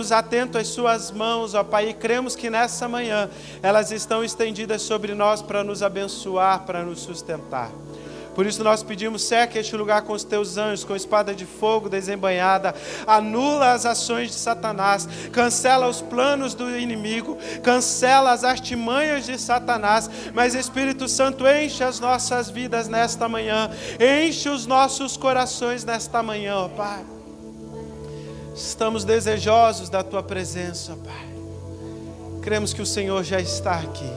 estamos atentos às suas mãos, ó Pai, e cremos que nessa manhã elas estão estendidas sobre nós para nos abençoar, para nos sustentar. Por isso nós pedimos, cerca este lugar com os teus anjos, com espada de fogo desembainhada, anula as ações de Satanás, cancela os planos do inimigo, cancela as artimanhas de Satanás, mas Espírito Santo, enche as nossas vidas nesta manhã, enche os nossos corações nesta manhã, ó Pai. Estamos desejosos da Tua presença, ó Pai. Cremos que o Senhor já está aqui.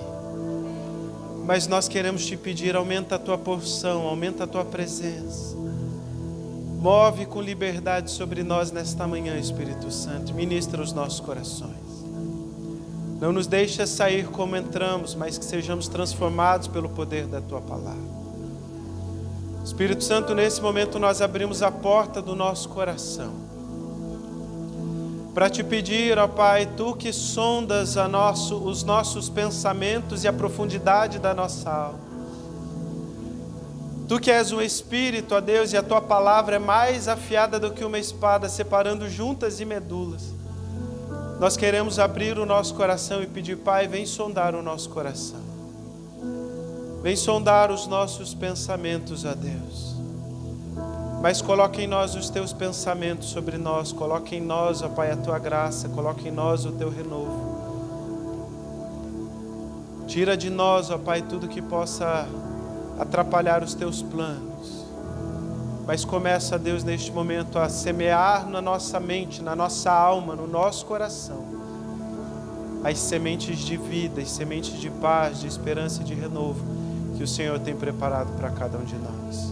Mas nós queremos te pedir, aumenta a tua porção, aumenta a tua presença. Move com liberdade sobre nós nesta manhã, Espírito Santo. Ministra os nossos corações. Não nos deixa sair como entramos, mas que sejamos transformados pelo poder da tua palavra. Espírito Santo, nesse momento nós abrimos a porta do nosso coração para te pedir, ó Pai, Tu que sondas os nossos pensamentos e a profundidade da nossa alma. Tu que és um Espírito, ó Deus, e a Tua palavra é mais afiada do que uma espada, separando juntas e medulas. Nós queremos abrir o nosso coração e pedir, Pai, vem sondar o nosso coração. Vem sondar os nossos pensamentos, ó Deus. Mas coloque em nós os Teus pensamentos sobre nós, coloque em nós, ó Pai, a Tua graça, coloque em nós o Teu renovo. Tira de nós, ó Pai, tudo que possa atrapalhar os Teus planos. Mas começa, Deus, neste momento a semear na nossa mente, na nossa alma, no nosso coração, as sementes de vida, as sementes de paz, de esperança e de renovo que o Senhor tem preparado para cada um de nós.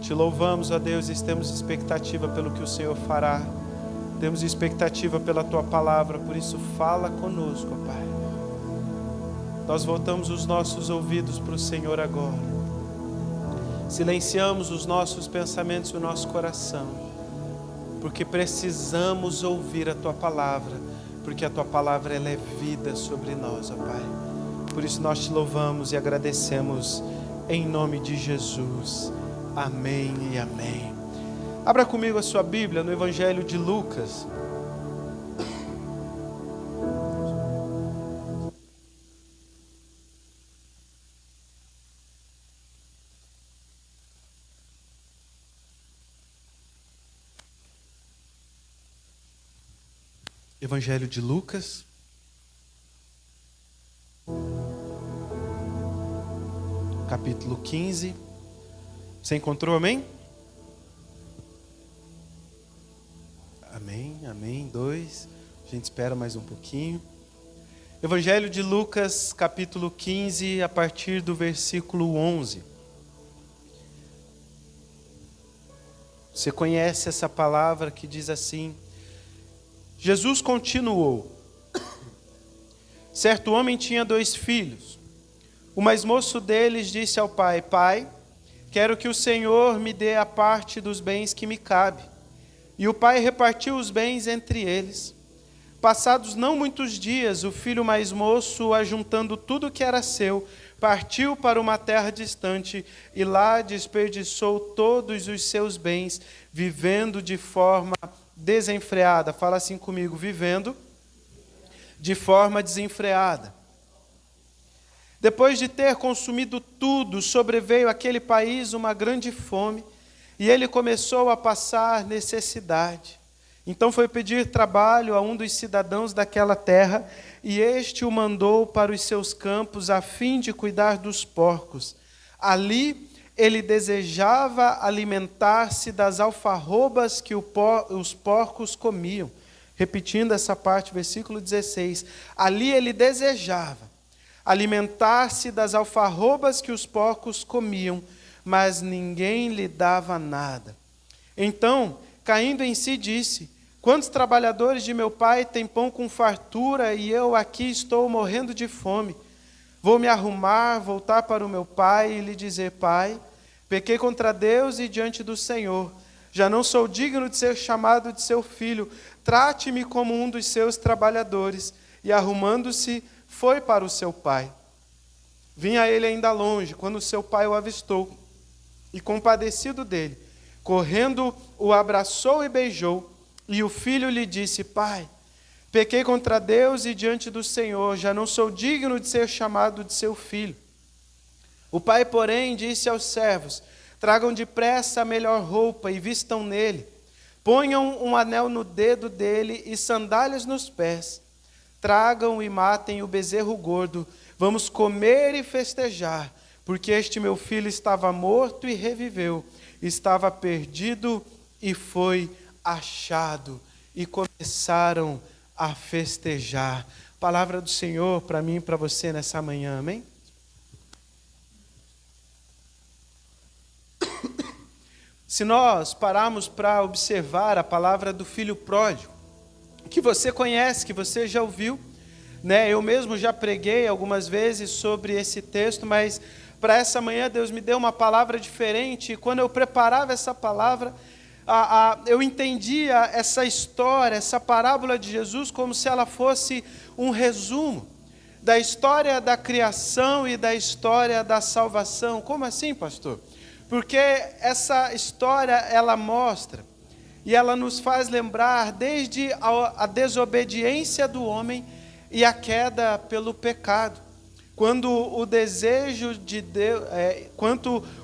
Te louvamos, ó Deus, e temos expectativa pelo que o Senhor fará. Temos expectativa pela Tua palavra, por isso fala conosco, ó Pai. Nós voltamos os nossos ouvidos para o Senhor agora. Silenciamos os nossos pensamentos e o nosso coração, porque precisamos ouvir a Tua palavra, porque a Tua palavra ela é vida sobre nós, ó Pai. Por isso nós Te louvamos e agradecemos em nome de Jesus. Amém e amém. Abra comigo a sua Bíblia no Evangelho de Lucas. Evangelho de Lucas. Capítulo 15. Você encontrou, amém? Amém, amém. 2. A gente espera mais um pouquinho. Evangelho de Lucas, capítulo 15, a partir do versículo 11. Você conhece essa palavra que diz assim: Jesus continuou. Certo homem tinha 2 filhos. O mais moço deles disse ao pai: Pai, quero que o Senhor me dê a parte dos bens que me cabe. E o pai repartiu os bens entre eles. Passados não muitos dias, o filho mais moço, ajuntando tudo que era seu, partiu para uma terra distante e lá desperdiçou todos os seus bens, vivendo de forma desenfreada. Fala assim comigo: vivendo de forma desenfreada. Depois de ter consumido tudo, sobreveio àquele país uma grande fome, e ele começou a passar necessidade. Então foi pedir trabalho a um dos cidadãos daquela terra, e este o mandou para os seus campos, a fim de cuidar dos porcos. Ali ele desejava alimentar-se das alfarrobas que os porcos comiam. Repetindo essa parte, versículo 16. Ali ele desejava alimentar-se das alfarrobas que os porcos comiam, mas ninguém lhe dava nada. Então, caindo em si, disse: quantos trabalhadores de meu pai têm pão com fartura, e eu aqui estou morrendo de fome? Vou me arrumar, voltar para o meu pai e lhe dizer: Pai, pequei contra Deus e diante do Senhor. Já não sou digno de ser chamado de seu filho. Trate-me como um dos seus trabalhadores. E arrumando-se, foi para o seu pai. Vinha ele ainda longe, quando seu pai o avistou, e compadecido dele, correndo, o abraçou e beijou. E o filho lhe disse: Pai, Pequei contra Deus e diante do Senhor, já não sou digno de ser chamado de seu filho. O pai, porém, disse aos servos: tragam depressa a melhor roupa e vistam nele. Ponham um anel no dedo dele e sandálias nos pés. Tragam e matem o bezerro gordo. Vamos comer e festejar, porque este meu filho estava morto e reviveu, estava perdido e foi achado. E começaram a festejar. Palavra do Senhor para mim e para você nessa manhã, amém? Se nós pararmos para observar a palavra do filho pródigo, que você conhece, que você já ouviu, né? Eu mesmo já preguei algumas vezes sobre esse texto, mas para essa manhã Deus me deu uma palavra diferente, e quando eu preparava essa palavra, eu entendia essa história, essa parábola de Jesus, como se ela fosse um resumo da história da criação e da história da salvação. Como assim, pastor? Porque essa história, ela mostra, e ela nos faz lembrar desde a desobediência do homem e a queda pelo pecado. Quando o desejo de Deus,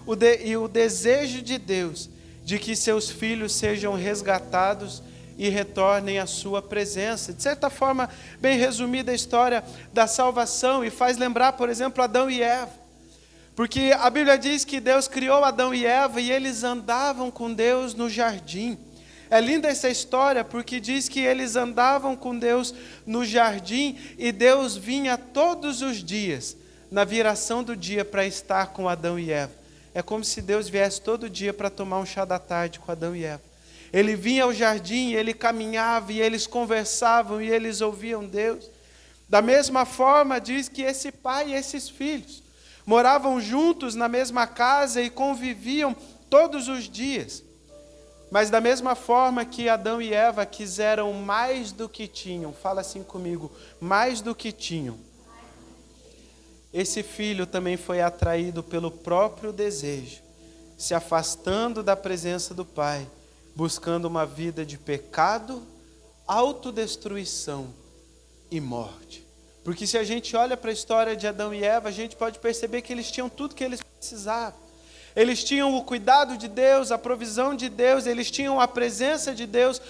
o desejo de Deus de que seus filhos sejam resgatados e retornem à sua presença. De certa forma, bem resumida a história da salvação, e faz lembrar, por exemplo, Adão e Eva. Porque a Bíblia diz que Deus criou Adão e Eva e eles andavam com Deus no jardim. É linda essa história porque diz que eles andavam com Deus no jardim e Deus vinha todos os dias, na viração do dia, para estar com Adão e Eva. É como se Deus viesse todo dia para tomar um chá da tarde com Adão e Eva. Ele vinha ao jardim, ele caminhava e eles conversavam e eles ouviam Deus. Da mesma forma diz que esse pai e esses filhos moravam juntos na mesma casa e conviviam todos os dias. Mas da mesma forma que Adão e Eva quiseram mais do que tinham, fala assim comigo, mais do que tinham, esse filho também foi atraído pelo próprio desejo, se afastando da presença do pai, buscando uma vida de pecado, autodestruição e morte. Porque se a gente olha para a história de Adão e Eva, a gente pode perceber que eles tinham tudo que eles precisavam. Eles tinham o cuidado de Deus, a provisão de Deus, eles tinham a presença de Deus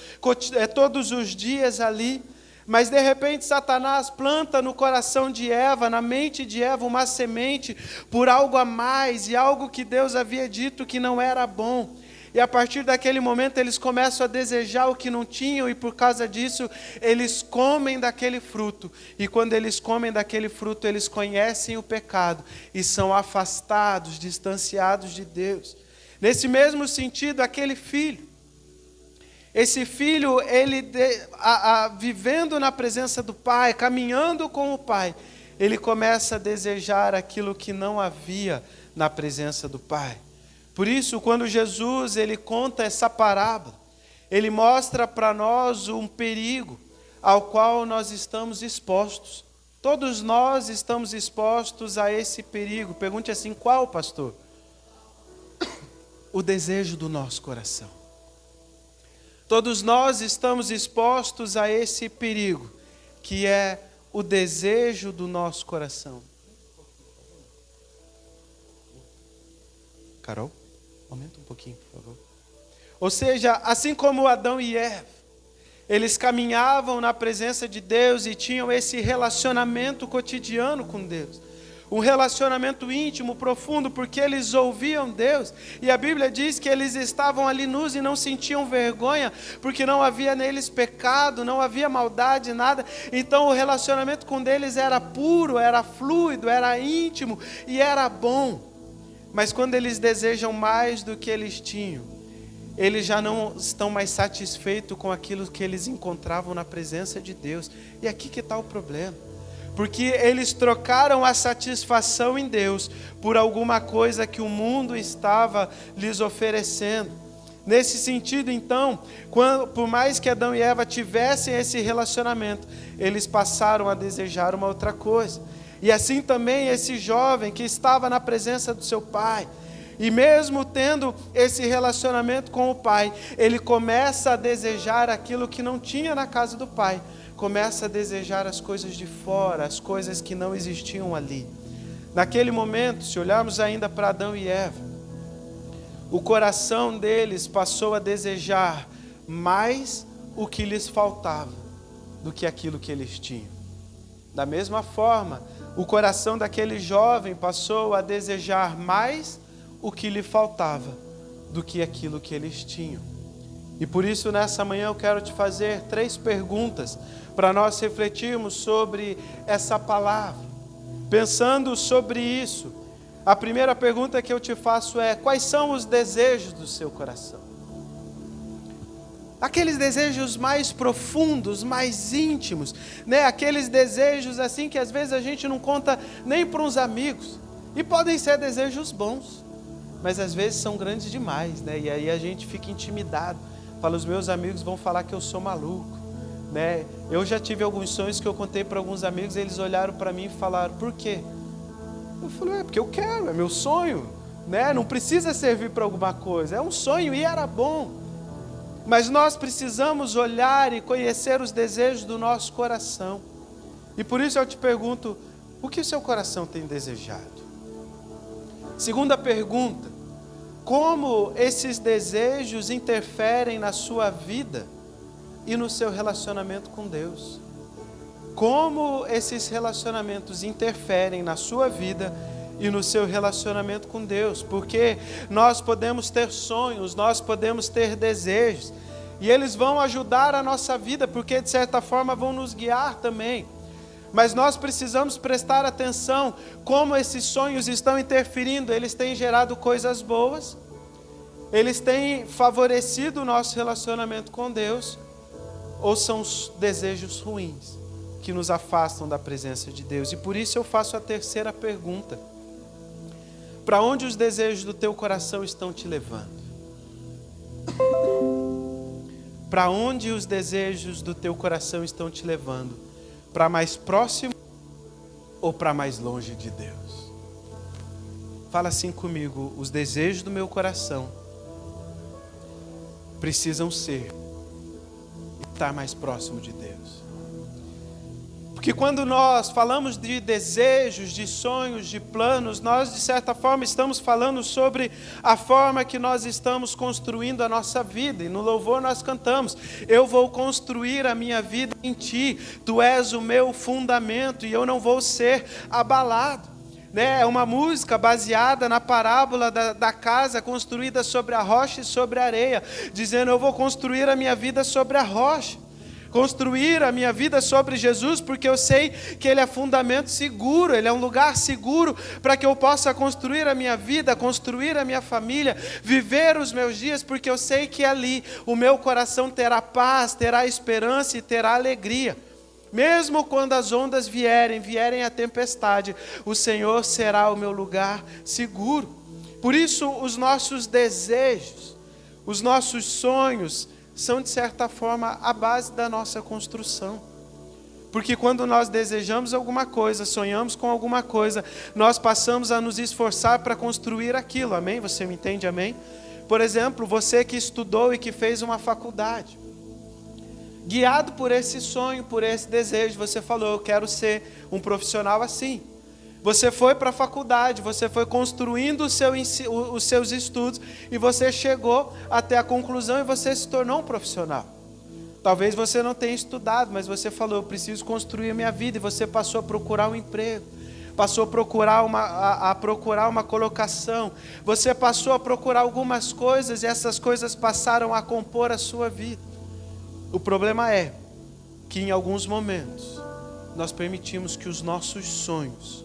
todos os dias ali. Mas de repente Satanás planta no coração de Eva, na mente de Eva, uma semente por algo a mais, e algo que Deus havia dito que não era bom. E a partir daquele momento eles começam a desejar o que não tinham, e por causa disso eles comem daquele fruto. E quando eles comem daquele fruto, eles conhecem o pecado e são afastados, distanciados de Deus. Nesse mesmo sentido, aquele filho, esse filho, ele vivendo na presença do pai, caminhando com o pai, ele começa a desejar aquilo que não havia na presença do pai. Por isso, quando Jesus ele conta essa parábola, ele mostra para nós um perigo ao qual nós estamos expostos. Todos nós estamos expostos a esse perigo. Pergunte assim, qual, pastor? O desejo do nosso coração. Todos nós estamos expostos a esse perigo, que é o desejo do nosso coração. Carol, aumenta um pouquinho, por favor. Ou seja, assim como Adão e Eva, eles caminhavam na presença de Deus e tinham esse relacionamento cotidiano com Deus. Um relacionamento íntimo, profundo, porque eles ouviam Deus. E a Bíblia diz que eles estavam ali nus e não sentiam vergonha, porque não havia neles pecado, não havia maldade, nada. Então o relacionamento com eles era puro, era fluido, era íntimo e era bom. Mas quando eles desejam mais do que eles tinham, eles já não estão mais satisfeitos com aquilo que eles encontravam na presença de Deus. E aqui que está o problema. Porque eles trocaram a satisfação em Deus por alguma coisa que o mundo estava lhes oferecendo. Nesse sentido, então, por mais que Adão e Eva tivessem esse relacionamento, eles passaram a desejar uma outra coisa. E assim também esse jovem que estava na presença do seu pai, e mesmo tendo esse relacionamento com o pai, ele começa a desejar aquilo que não tinha na casa do pai. começa a desejar as coisas de fora, as coisas que não existiam ali. Naquele momento, se olharmos ainda para Adão e Eva, o coração deles passou a desejar mais o que lhes faltava do que aquilo que eles tinham. Da mesma forma, o coração daquele jovem passou a desejar mais o que lhe faltava do que aquilo que eles tinham. E por isso, nessa manhã, eu quero te fazer 3 perguntas para nós refletirmos sobre essa palavra. Pensando sobre isso, a primeira pergunta que eu te faço é: quais são os desejos do seu coração? Aqueles desejos mais profundos, mais íntimos, né? Aqueles desejos assim que às vezes a gente não conta nem para uns amigos. E podem ser desejos bons, mas às vezes são grandes demais, né? E aí a gente fica intimidado. Fala, os meus amigos vão falar que eu sou maluco, né? Eu já tive alguns sonhos que eu contei para alguns amigos, e eles olharam para mim e falaram: por quê? Eu falei: porque eu quero, é meu sonho, né? Não precisa servir para alguma coisa, é um sonho e era bom. Mas nós precisamos olhar e conhecer os desejos do nosso coração. E por isso eu te pergunto: o que o seu coração tem desejado? Segunda pergunta: como esses desejos interferem na sua vida e no seu relacionamento com Deus? Como esses relacionamentos interferem na sua vida e no seu relacionamento com Deus? Porque nós podemos ter sonhos, nós podemos ter desejos, e eles vão ajudar a nossa vida, porque de certa forma vão nos guiar também. Mas nós precisamos prestar atenção como esses sonhos estão interferindo. Eles têm gerado coisas boas, eles têm favorecido o nosso relacionamento com Deus, ou são os desejos ruins que nos afastam da presença de Deus? E por isso eu faço a terceira pergunta: para onde os desejos do teu coração estão te levando? Para onde os desejos do teu coração estão te levando? Para mais próximo ou para mais longe de Deus? Fala assim comigo: os desejos do meu coração precisam ser estar mais próximo de Deus. Porque quando nós falamos de desejos, de sonhos, de planos, nós de certa forma estamos falando sobre a forma que nós estamos construindo a nossa vida. E no louvor nós cantamos: eu vou construir a minha vida em ti, tu és o meu fundamento e eu não vou ser abalado. É uma música baseada na parábola da casa construída sobre a rocha e sobre a areia, dizendo: eu vou construir a minha vida sobre a rocha, construir a minha vida sobre Jesus, porque eu sei que Ele é fundamento seguro, Ele é um lugar seguro para que eu possa construir a minha vida, construir a minha família, viver os meus dias, porque eu sei que ali o meu coração terá paz, terá esperança e terá alegria. Mesmo quando as ondas vierem a tempestade, o Senhor será o meu lugar seguro. Por isso, os nossos desejos, os nossos sonhos, são de certa forma a base da nossa construção. Porque quando nós desejamos alguma coisa, sonhamos com alguma coisa, nós passamos a nos esforçar para construir aquilo, amém? Você me entende, amém? Por exemplo, você que estudou e que fez uma faculdade, guiado por esse sonho, por esse desejo, você falou: eu quero ser um profissional assim. Você foi para a faculdade, você foi construindo os seus estudos, e você chegou até a conclusão e você se tornou um profissional. Talvez você não tenha estudado, mas você falou: eu preciso construir a minha vida, e você passou a procurar um emprego, passou a procurar uma colocação, você passou a procurar algumas coisas, e essas coisas passaram a compor a sua vida. O problema é que em alguns momentos nós permitimos que os nossos sonhos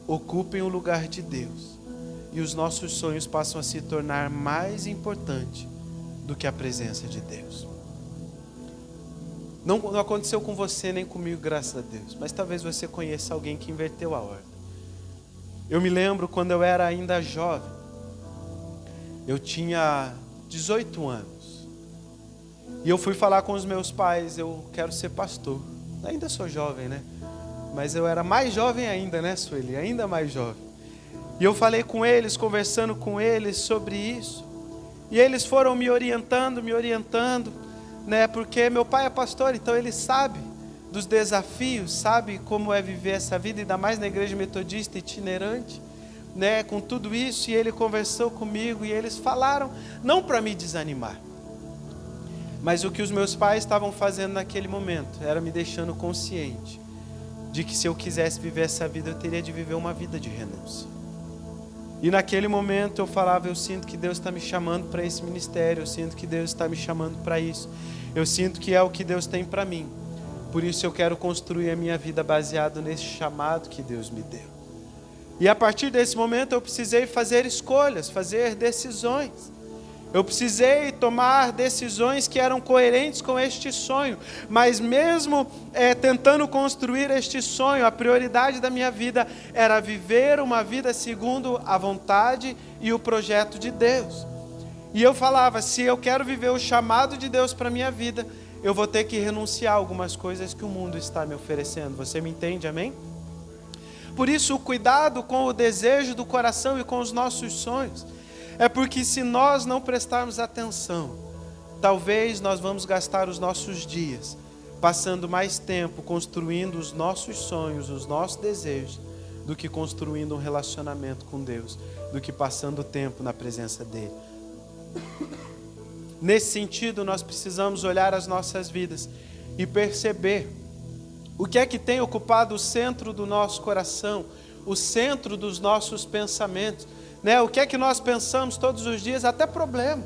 ocupem o lugar de Deus, e os nossos sonhos passam a se tornar mais importantes do que a presença de Deus. Não aconteceu com você nem comigo, graças a Deus, mas talvez você conheça alguém que inverteu a ordem. Eu me lembro quando eu era ainda jovem, eu tinha 18 anos, e eu fui falar com os meus pais: eu quero ser pastor. Ainda sou jovem, né? Mas eu era mais jovem ainda, né, Sueli? Ainda mais jovem. E eu falei com eles, conversando com eles sobre isso. E eles foram me orientando, né? Porque meu pai é pastor, então ele sabe, dos desafios, sabe como é viver essa vida, ainda mais na igreja metodista itinerante, né, com tudo isso. E ele conversou comigo e eles falaram, não para me desanimar, mas o que os meus pais estavam fazendo naquele momento era me deixando consciente de que se eu quisesse viver essa vida, eu teria de viver uma vida de renúncia. E naquele momento eu falava, eu sinto que Deus está me chamando para esse ministério, eu sinto que Deus está me chamando para isso, eu sinto que é o que Deus tem para mim, por isso eu quero construir a minha vida baseado nesse chamado que Deus me deu. E a partir desse momento eu precisei fazer escolhas, fazer decisões. Eu precisei tomar decisões que eram coerentes com este sonho, mas mesmo tentando construir este sonho, a prioridade da minha vida era viver uma vida segundo a vontade e o projeto de Deus. E eu falava, se eu quero viver o chamado de Deus para a minha vida, eu vou ter que renunciar a algumas coisas que o mundo está me oferecendo. Você me entende, amém? Por isso, o cuidado com o desejo do coração e com os nossos sonhos. É porque se nós não prestarmos atenção, talvez nós vamos gastar os nossos dias passando mais tempo construindo os nossos sonhos, os nossos desejos, do que construindo um relacionamento com Deus, do que passando tempo na presença dEle. Nesse sentido, nós precisamos olhar as nossas vidas e perceber o que é que tem ocupado o centro do nosso coração, o centro dos nossos pensamentos. Né? O que é que nós pensamos todos os dias? Até problema.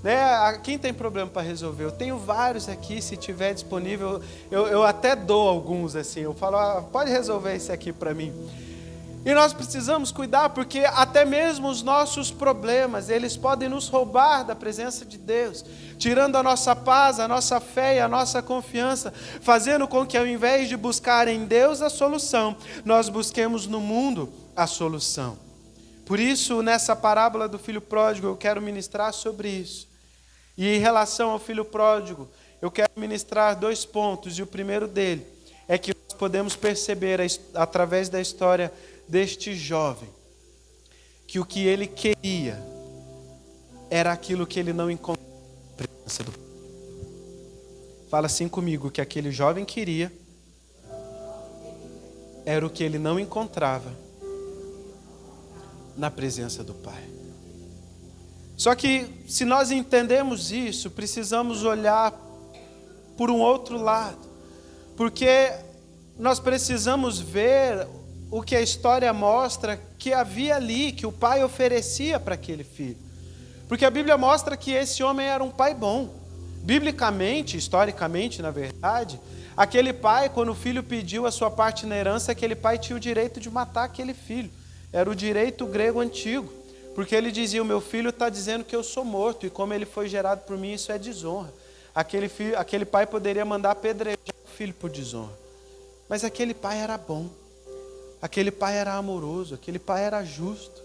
Né? Quem tem problema para resolver? Eu tenho vários aqui, se tiver disponível, eu até dou alguns assim. Eu falo, pode resolver esse aqui para mim. E nós precisamos cuidar, porque até mesmo os nossos problemas, eles podem nos roubar da presença de Deus, tirando a nossa paz, a nossa fé e a nossa confiança, fazendo com que ao invés de buscar em Deus a solução, nós busquemos no mundo a solução. Por isso, nessa parábola do filho pródigo, eu quero ministrar sobre isso. E em relação ao filho pródigo, eu quero ministrar 2 pontos. E o primeiro dele é que nós podemos perceber, através da história deste jovem, que o que ele queria era aquilo que ele não encontrava na presença do Pai. Fala assim comigo, que aquele jovem queria era o que ele não encontrava na presença do Pai. Só que, se nós entendemos isso, precisamos olhar por um outro lado, porque nós precisamos ver o que a história mostra que havia ali, que o pai oferecia para aquele filho. Porque a Bíblia mostra que esse homem era um pai bom. Biblicamente, historicamente, na verdade, aquele pai, quando o filho pediu a sua parte na herança, aquele pai tinha o direito de matar aquele filho. Era o direito grego antigo, porque ele dizia, o meu filho está dizendo que eu sou morto, e como ele foi gerado por mim, isso é desonra. Aquele pai poderia mandar apedrejar o filho por desonra. Mas aquele pai era bom, aquele pai era amoroso, aquele pai era justo,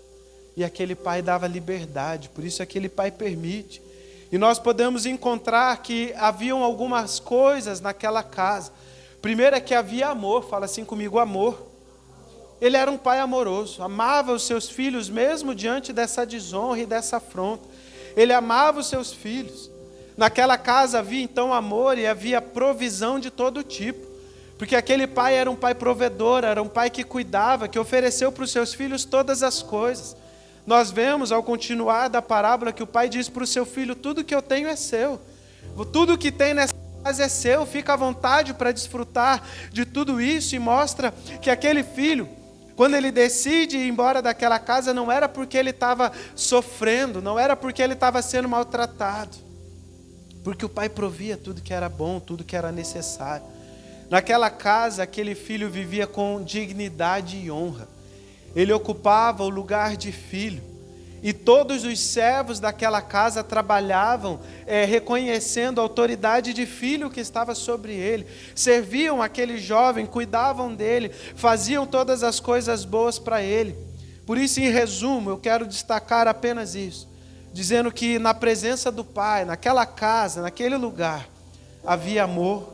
e aquele pai dava liberdade, por isso aquele pai permite. E nós podemos encontrar que haviam algumas coisas naquela casa. Primeiro é que havia amor, fala assim comigo, amor. Ele era um pai amoroso, amava os seus filhos mesmo diante dessa desonra e dessa afronta. Ele amava os seus filhos. Naquela casa havia então amor e havia provisão de todo tipo. Porque aquele pai era um pai provedor, era um pai que cuidava, que ofereceu para os seus filhos todas as coisas. Nós vemos ao continuar da parábola que o pai diz para o seu filho, tudo que eu tenho é seu. Tudo que tem nessa casa é seu, fica à vontade para desfrutar de tudo isso. E mostra que aquele filho, quando ele decide ir embora daquela casa, não era porque ele estava sofrendo, não era porque ele estava sendo maltratado, porque o pai provia tudo que era bom, tudo que era necessário. Naquela casa, aquele filho vivia com dignidade e honra. Ele ocupava o lugar de filho. E todos os servos daquela casa trabalhavam reconhecendo a autoridade de filho que estava sobre ele. Serviam aquele jovem, cuidavam dele, faziam todas as coisas boas para ele. Por isso, em resumo, eu quero destacar apenas isso, dizendo que na presença do Pai, naquela casa, naquele lugar, havia amor,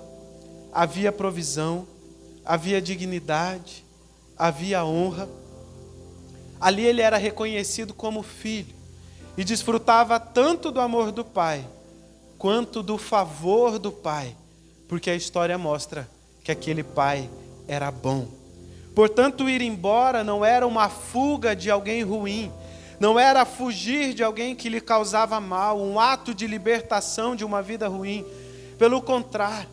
havia provisão, havia dignidade, havia honra. Ali ele era reconhecido como filho e desfrutava tanto do amor do pai quanto do favor do pai, porque a história mostra que aquele pai era bom. Portanto, ir embora não era uma fuga de alguém ruim, não era fugir de alguém que lhe causava mal, um ato de libertação de uma vida ruim. Pelo contrário,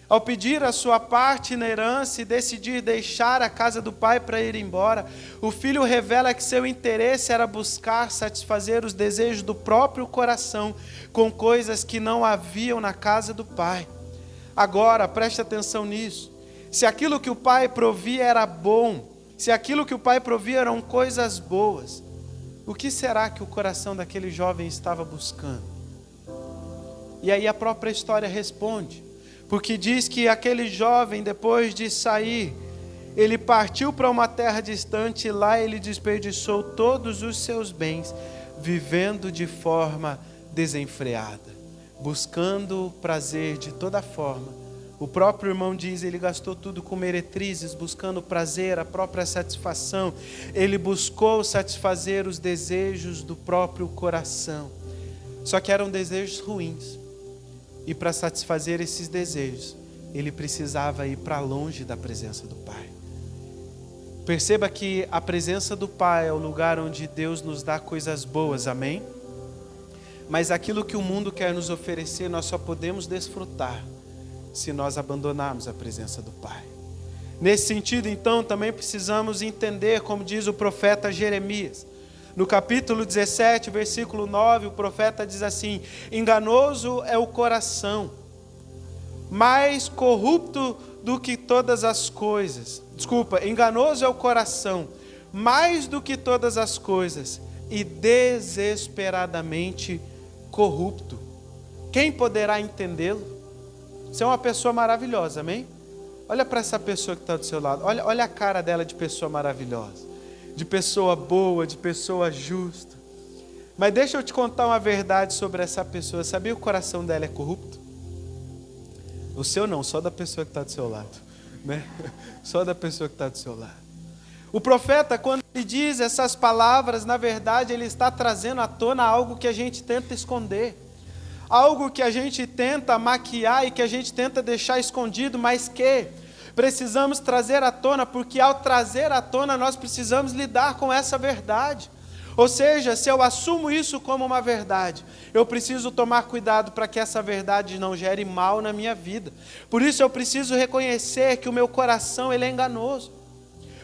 ao pedir a sua parte na herança e decidir deixar a casa do pai para ir embora, o filho revela que seu interesse era buscar satisfazer os desejos do próprio coração com coisas que não haviam na casa do pai. Agora, preste atenção nisso. Se aquilo que o pai provia era bom, se aquilo que o pai provia eram coisas boas, o que será que o coração daquele jovem estava buscando? E aí a própria história responde, porque diz que aquele jovem, depois de sair, ele partiu para uma terra distante e lá ele desperdiçou todos os seus bens, vivendo de forma desenfreada, buscando prazer de toda forma. O próprio irmão diz, ele gastou tudo com meretrizes, buscando prazer, a própria satisfação. Ele buscou satisfazer os desejos do próprio coração. Só que eram desejos ruins. E para satisfazer esses desejos, ele precisava ir para longe da presença do Pai. Perceba que a presença do Pai é o lugar onde Deus nos dá coisas boas, amém? Mas aquilo que o mundo quer nos oferecer, nós só podemos desfrutar se nós abandonarmos a presença do Pai. Nesse sentido, então, também precisamos entender, como diz o profeta Jeremias. No capítulo 17, versículo 9, o profeta diz assim: enganoso é o coração, mais corrupto do que todas as coisas. Enganoso é o coração, mais do que todas as coisas, e desesperadamente corrupto. Quem poderá entendê-lo? Você é uma pessoa maravilhosa, amém? Olha para essa pessoa que está do seu lado. Olha a cara dela de pessoa maravilhosa, de pessoa boa, de pessoa justa. Mas deixa eu te contar uma verdade sobre essa pessoa. Sabia que o coração dela é corrupto? O seu não, só da pessoa que está do seu lado, né? Só da pessoa que está do seu lado. O profeta, quando ele diz essas palavras, na verdade ele está trazendo à tona algo que a gente tenta esconder. Algo que a gente tenta maquiar e que a gente tenta deixar escondido, mas que precisamos trazer à tona, porque ao trazer à tona nós precisamos lidar com essa verdade. Ou seja, se eu assumo isso como uma verdade, eu preciso tomar cuidado para que essa verdade não gere mal na minha vida. Por isso eu preciso reconhecer que o meu coração ele é enganoso.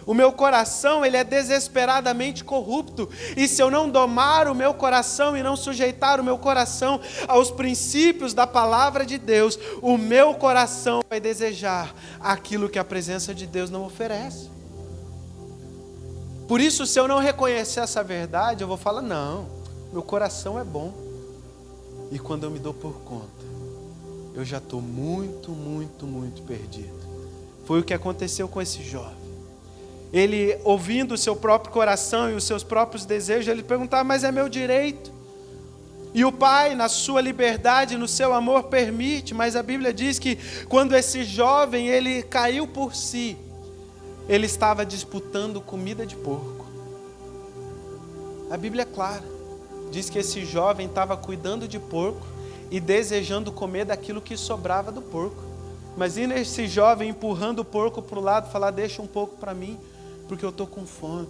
O meu coração, ele é desesperadamente corrupto. E se eu não domar o meu coração e não sujeitar o meu coração aos princípios da palavra de Deus, o meu coração vai desejar aquilo que a presença de Deus não oferece. Por isso, se eu não reconhecer essa verdade, eu vou falar, não, meu coração é bom. E quando eu me dou por conta, eu já estou muito perdido. Foi o que aconteceu com esse jovem. Ele, ouvindo o seu próprio coração e os seus próprios desejos, ele perguntava, mas é meu direito? E o pai, na sua liberdade, no seu amor, permite, mas a Bíblia diz que quando esse jovem, ele caiu por si, ele estava disputando comida de porco. A Bíblia é clara, diz que esse jovem estava cuidando de porco e desejando comer daquilo que sobrava do porco. Imagina esse jovem empurrando o porco para o lado, falar, deixa um pouco para mim, porque eu estou com fome.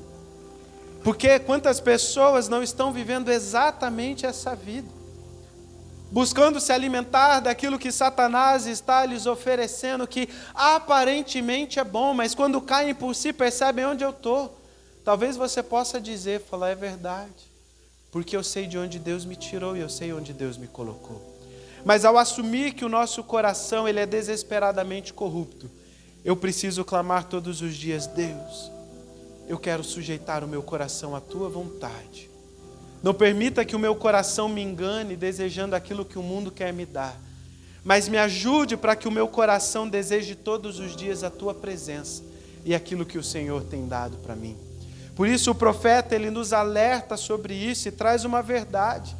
Porque quantas pessoas não estão vivendo exatamente essa vida, buscando se alimentar daquilo que Satanás está lhes oferecendo, que aparentemente é bom, mas quando caem por si percebem onde eu estou. Talvez você possa dizer, falar, é verdade, porque eu sei de onde Deus me tirou e eu sei onde Deus me colocou. Mas ao assumir que o nosso coração ele é desesperadamente corrupto, eu preciso clamar todos os dias, Deus, eu quero sujeitar o meu coração à tua vontade. Não permita que o meu coração me engane desejando aquilo que o mundo quer me dar, mas me ajude para que o meu coração deseje todos os dias a tua presença e aquilo que o Senhor tem dado para mim. Por isso o profeta ele nos alerta sobre isso e traz uma verdade.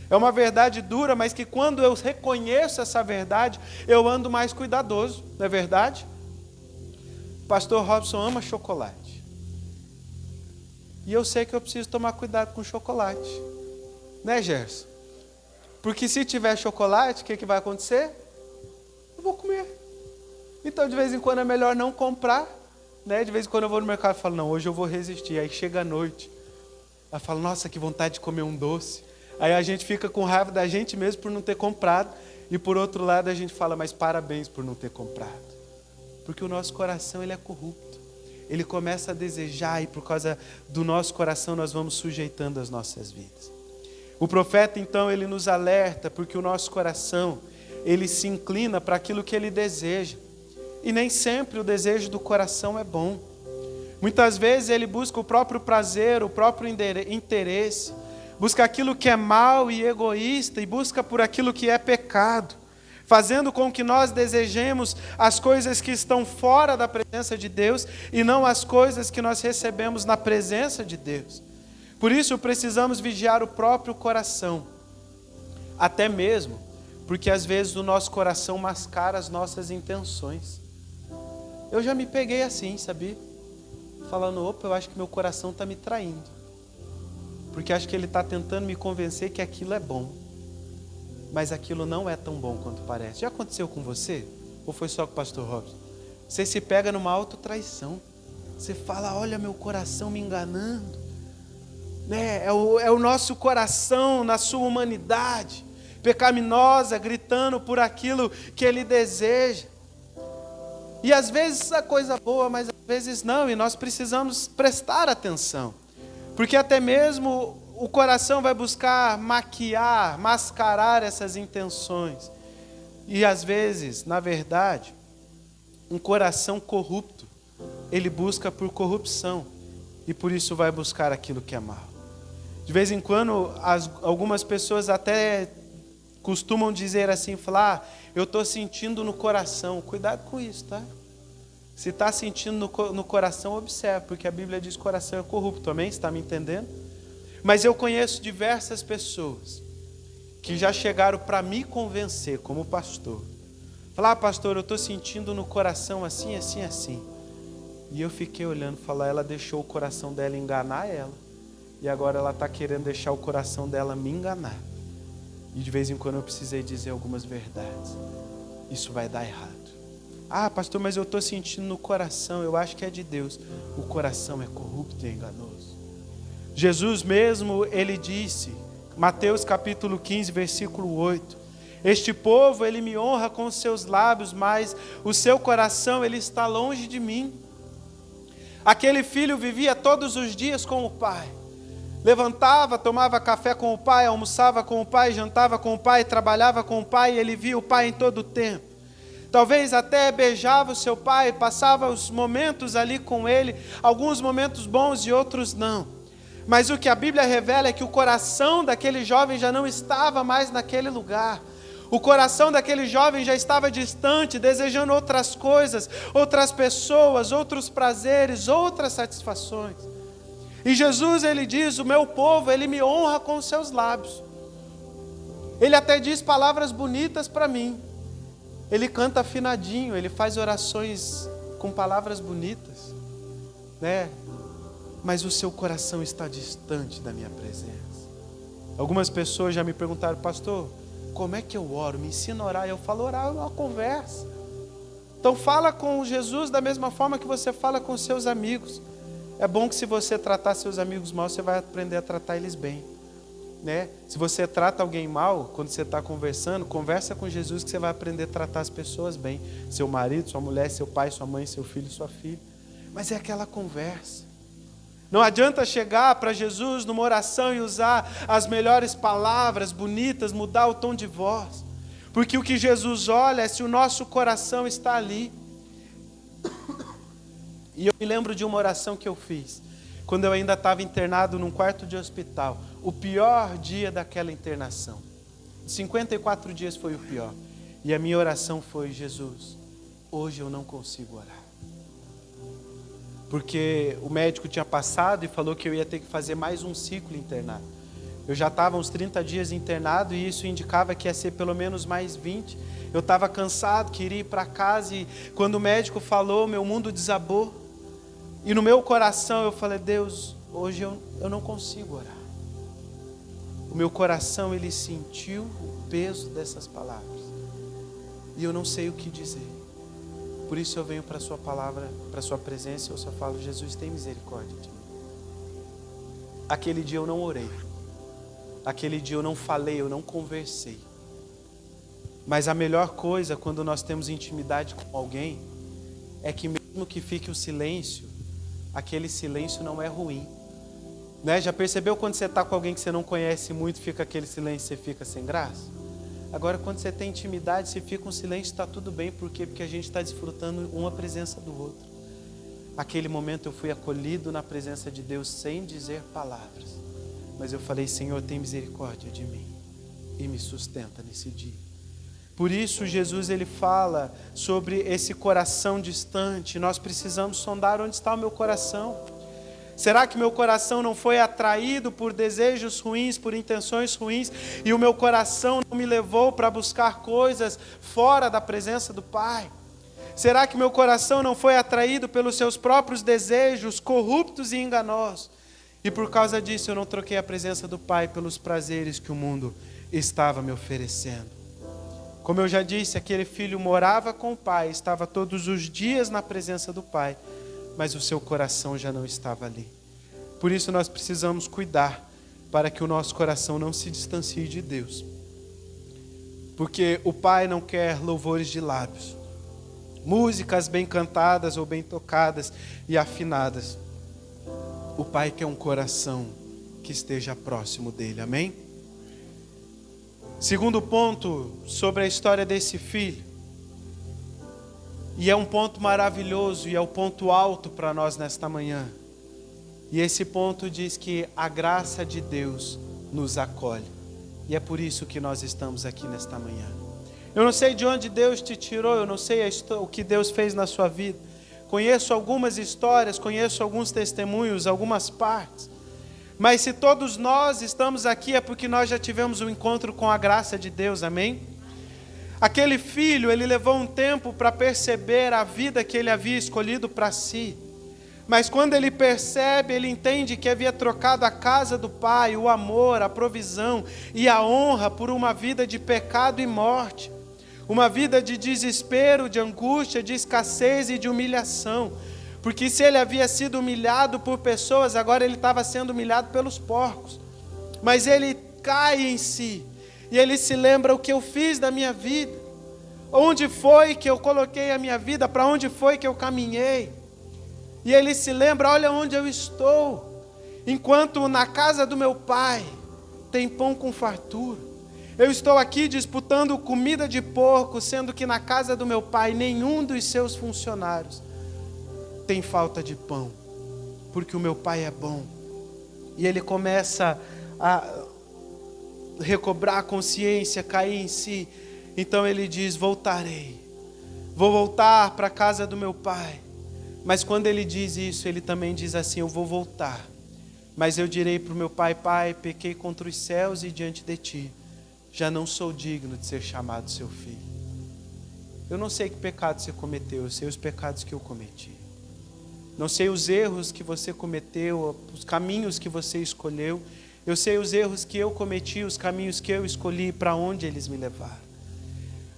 É uma verdade dura, mas que quando eu reconheço essa verdade, eu ando mais cuidadoso, não é verdade? O pastor Robson ama chocolate. E eu sei que eu preciso tomar cuidado com chocolate. Né, Gerson? Porque se tiver chocolate, o que vai acontecer? Eu vou comer. Então, de vez em quando é melhor não comprar, né? De vez em quando eu vou no mercado e falo, não, hoje eu vou resistir. Aí chega a noite, aí eu falo, nossa, que vontade de comer um doce. Aí a gente fica com raiva da gente mesmo por não ter comprado. E por outro lado a gente fala, mas parabéns por não ter comprado. Porque o nosso coração, ele é corrupto. Ele começa a desejar e por causa do nosso coração nós vamos sujeitando as nossas vidas. O profeta então ele nos alerta porque o nosso coração ele se inclina para aquilo que ele deseja. E nem sempre o desejo do coração é bom. Muitas vezes ele busca o próprio prazer, o próprio interesse, busca aquilo que é mal e egoísta e busca por aquilo que é pecado, fazendo com que nós desejemos as coisas que estão fora da presença de Deus e não as coisas que nós recebemos na presença de Deus. Por isso precisamos vigiar o próprio coração, até mesmo porque às vezes o nosso coração mascara as nossas intenções. Eu já me peguei assim, sabia? Falando, opa, eu acho que meu coração está me traindo, porque acho que ele está tentando me convencer que aquilo é bom. Mas aquilo não é tão bom quanto parece. Já aconteceu com você? Ou foi só com o pastor Robson? Você se pega numa autotraição. Você fala, olha meu coração me enganando. Né? É o nosso coração na sua humanidade, pecaminosa, gritando por aquilo que ele deseja. E às vezes é coisa boa, mas às vezes não. E nós precisamos prestar atenção. Porque até mesmo o coração vai buscar maquiar, mascarar essas intenções. E às vezes, na verdade, um coração corrupto, ele busca por corrupção. E por isso vai buscar aquilo que é mal. De vez em quando, algumas pessoas até costumam dizer assim, falar, eu estou sentindo no coração. Cuidado com isso, tá? Se está sentindo no coração, observe, porque a Bíblia diz que o coração é corrupto, amém? Você está me entendendo? Mas eu conheço diversas pessoas que já chegaram para me convencer como pastor. Falar, pastor, eu estou sentindo no coração assim, assim, assim. E eu fiquei olhando, falar, ela deixou o coração dela enganar ela. E agora ela está querendo deixar o coração dela me enganar. E de vez em quando eu precisei dizer algumas verdades. Isso vai dar errado. Ah, pastor, mas eu estou sentindo no coração, eu acho que é de Deus. O coração é corrupto e enganoso. Jesus mesmo, ele disse, Mateus capítulo 15, versículo 8, este povo, ele me honra com os seus lábios, mas o seu coração, ele está longe de mim. Aquele filho vivia todos os dias com o pai. Levantava, tomava café com o pai, almoçava com o pai, jantava com o pai, trabalhava com o pai, e ele via o pai em todo o tempo. Talvez até beijava o seu pai, passava os momentos ali com ele, alguns momentos bons e outros não. Mas o que a Bíblia revela é que o coração daquele jovem já não estava mais naquele lugar. O coração daquele jovem já estava distante, desejando outras coisas, outras pessoas, outros prazeres, outras satisfações. E Jesus, ele diz, o meu povo, ele me honra com os seus lábios. Ele até diz palavras bonitas para mim. Ele canta afinadinho, ele faz orações com palavras bonitas, né? Mas o seu coração está distante da minha presença. Algumas pessoas já me perguntaram, pastor, como é que eu oro? Me ensina a orar. Eu falo, orar é uma conversa. Então fala com Jesus da mesma forma que você fala com seus amigos. É bom que se você tratar seus amigos mal, você vai aprender a tratar eles bem. Né? Se você trata alguém mal, quando você está conversando, conversa com Jesus que você vai aprender a tratar as pessoas bem. Seu marido, sua mulher, seu pai, sua mãe, seu filho, sua filha. Mas é aquela conversa. Não adianta chegar para Jesus numa oração e usar as melhores palavras bonitas, mudar o tom de voz. Porque o que Jesus olha é se o nosso coração está ali. E eu me lembro de uma oração que eu fiz, quando eu ainda estava internado num quarto de hospital. O pior dia daquela internação. 54 dias foi o pior. E a minha oração foi, Jesus, hoje eu não consigo orar. Porque o médico tinha passado e falou que eu ia ter que fazer mais um ciclo internado. Eu já estava uns 30 dias internado e isso indicava que ia ser pelo menos mais 20. Eu estava cansado, queria ir para casa e quando o médico falou, meu mundo desabou. E no meu coração eu falei, Deus, hoje eu não consigo orar. O meu coração, ele sentiu o peso dessas palavras. E eu não sei o que dizer. Por isso eu venho para a sua palavra, para a sua presença, eu só falo: Jesus, tem misericórdia de mim. Aquele dia eu não orei, aquele dia eu não falei, eu não conversei. Mas a melhor coisa quando nós temos intimidade com alguém é que mesmo que fique o silêncio, aquele silêncio não é ruim. Né? Já percebeu quando você está com alguém que você não conhece muito, fica aquele silêncio, você fica sem graça? Agora quando você tem intimidade, se fica um silêncio, está tudo bem. Por quê? Porque a gente está desfrutando uma presença do outro. Aquele momento eu fui acolhido na presença de Deus sem dizer palavras. Mas eu falei: Senhor, tem misericórdia de mim e me sustenta nesse dia. Por isso Jesus ele fala sobre esse coração distante. Nós precisamos sondar onde está o meu coração. Será que meu coração não foi atraído por desejos ruins, por intenções ruins, e o meu coração não me levou para buscar coisas fora da presença do Pai? Será que meu coração não foi atraído pelos seus próprios desejos corruptos e enganosos? E por causa disso eu não troquei a presença do Pai pelos prazeres que o mundo estava me oferecendo. Como eu já disse, aquele filho morava com o pai, estava todos os dias na presença do Pai, mas o seu coração já não estava ali. Por isso nós precisamos cuidar para que o nosso coração não se distancie de Deus. Porque o Pai não quer louvores de lábios, músicas bem cantadas ou bem tocadas e afinadas. O Pai quer um coração que esteja próximo dele, amém? Segundo ponto sobre a história desse filho, e é um ponto maravilhoso e é o ponto alto para nós nesta manhã. E esse ponto diz que a graça de Deus nos acolhe. E é por isso que nós estamos aqui nesta manhã. Eu não sei de onde Deus te tirou, eu não sei o que Deus fez na sua vida. Conheço algumas histórias, conheço alguns testemunhos, algumas partes. Mas se todos nós estamos aqui é porque nós já tivemos um encontro com a graça de Deus, amém? Aquele filho, ele levou um tempo para perceber a vida que ele havia escolhido para si. Mas quando ele percebe, ele entende que havia trocado a casa do pai, o amor, a provisão e a honra por uma vida de pecado e morte. Uma vida de desespero, de angústia, de escassez e de humilhação. Porque se ele havia sido humilhado por pessoas, agora ele estava sendo humilhado pelos porcos. Mas ele cai em si. E ele se lembra: o que eu fiz da minha vida? Onde foi que eu coloquei a minha vida? Para onde foi que eu caminhei? E ele se lembra: olha onde eu estou. Enquanto na casa do meu pai tem pão com fartura, eu estou aqui disputando comida de porco, sendo que na casa do meu pai nenhum dos seus funcionários tem falta de pão, porque o meu pai é bom. E ele começa a recobrar a consciência, cair em si. Então ele diz: voltarei, vou voltar para a casa do meu pai. Mas quando ele diz isso, ele também diz assim: eu vou voltar, mas eu direi para o meu pai: pai, pequei contra os céus e diante de ti, já não sou digno de ser chamado seu filho. Eu não sei que pecado você cometeu, eu sei os pecados que eu cometi. Não sei os erros que você cometeu, os caminhos que você escolheu. Eu sei os erros que eu cometi, os caminhos que eu escolhi e para onde eles me levaram.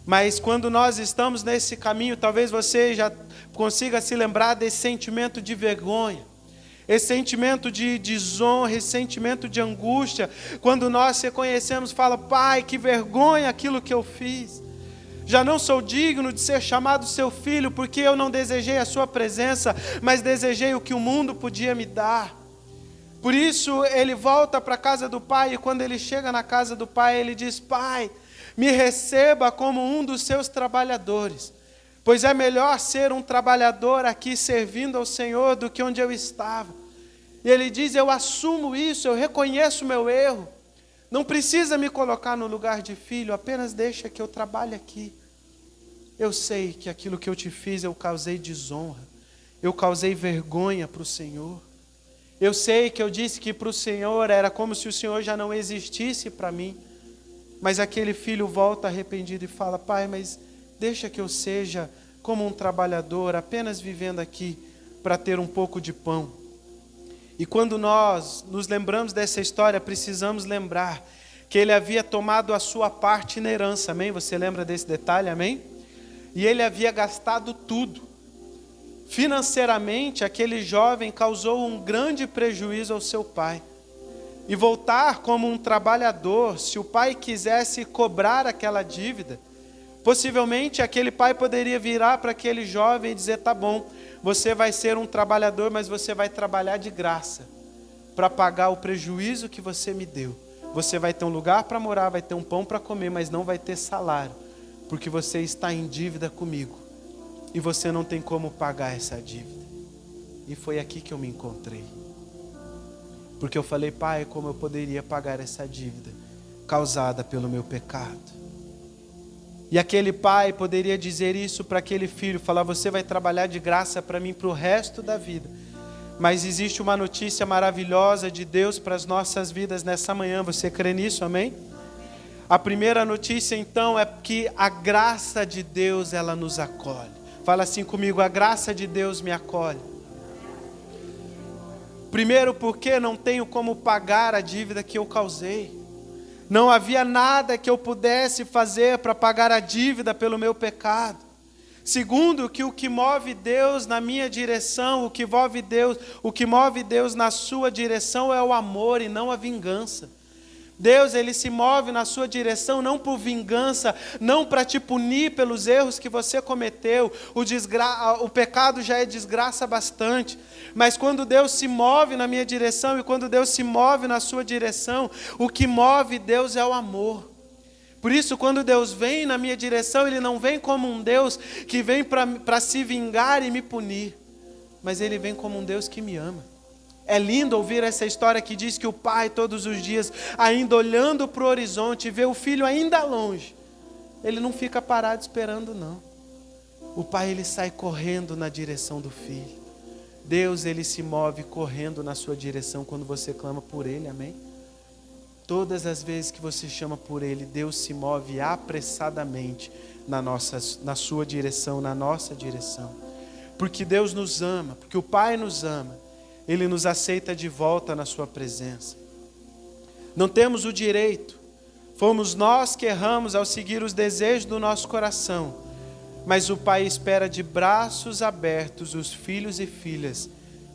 Mas quando nós estamos nesse caminho, talvez você já consiga se lembrar desse sentimento de vergonha, esse sentimento de desonra, esse sentimento de angústia. Quando nós reconhecemos, fala: pai, que vergonha aquilo que eu fiz. Já não sou digno de ser chamado seu filho, porque eu não desejei a sua presença, mas desejei o que o mundo podia me dar. Por isso ele volta para a casa do pai, e quando ele chega na casa do pai, ele diz: pai, me receba como um dos seus trabalhadores, pois é melhor ser um trabalhador aqui servindo ao Senhor do que onde eu estava. E ele diz: eu assumo isso, eu reconheço o meu erro. Não precisa me colocar no lugar de filho, apenas deixa que eu trabalhe aqui. Eu sei que aquilo que eu te fiz eu causei desonra, eu causei vergonha para o Senhor. Eu sei que eu disse que para o Senhor era como se o Senhor já não existisse para mim. Mas aquele filho volta arrependido e fala: pai, mas deixa que eu seja como um trabalhador, apenas vivendo aqui para ter um pouco de pão. E quando nós nos lembramos dessa história, precisamos lembrar que ele havia tomado a sua parte na herança, amém? Você lembra desse detalhe, amém? e ele havia gastado tudo. Financeiramente, aquele jovem causou um grande prejuízo ao seu pai. E voltar como um trabalhador, se o pai quisesse cobrar aquela dívida, possivelmente aquele pai poderia virar para aquele jovem e dizer: tá bom, você vai ser um trabalhador, mas você vai trabalhar de graça, para pagar o prejuízo que você me deu. Você vai ter um lugar para morar, vai ter um pão para comer, mas não vai ter salário, porque você está em dívida comigo, e você não tem como pagar essa dívida. E foi aqui que eu me encontrei. Porque eu falei: pai, como eu poderia pagar essa dívida causada pelo meu pecado? E aquele pai poderia dizer isso para aquele filho, falar: você vai trabalhar de graça para mim para o resto da vida. Mas existe uma notícia maravilhosa de Deus para as nossas vidas nessa manhã. Você crê nisso, amém? A primeira notícia então é que a graça de Deus, ela nos acolhe. Fala assim comigo: a graça de Deus me acolhe. Primeiro, porque não tenho como pagar a dívida que eu causei. Não havia nada que eu pudesse fazer para pagar a dívida pelo meu pecado. Segundo, que o que move Deus na minha direção, o que move Deus na sua direção é o amor e não a vingança. Deus, ele se move na sua direção não por vingança, não para te punir pelos erros que você cometeu. O pecado já é desgraça bastante. Mas quando Deus se move na minha direção e quando Deus se move na sua direção, o que move Deus é o amor. Por isso, quando Deus vem na minha direção, Ele não vem como um Deus que vem para se vingar e me punir, mas Ele vem como um Deus que me ama. É lindo ouvir essa história que diz que o pai todos os dias, ainda olhando para o horizonte, vê o filho ainda longe. Ele não fica parado esperando, não. O pai, ele sai correndo na direção do filho. Deus, ele se move correndo na sua direção quando você clama por Ele, amém? Todas as vezes que você chama por Ele, Deus se move apressadamente na sua direção, na nossa direção. Porque Deus nos ama, porque o Pai nos ama. Ele nos aceita de volta na sua presença. Não temos o direito, fomos nós que erramos ao seguir os desejos do nosso coração, mas o Pai espera de braços abertos os filhos e filhas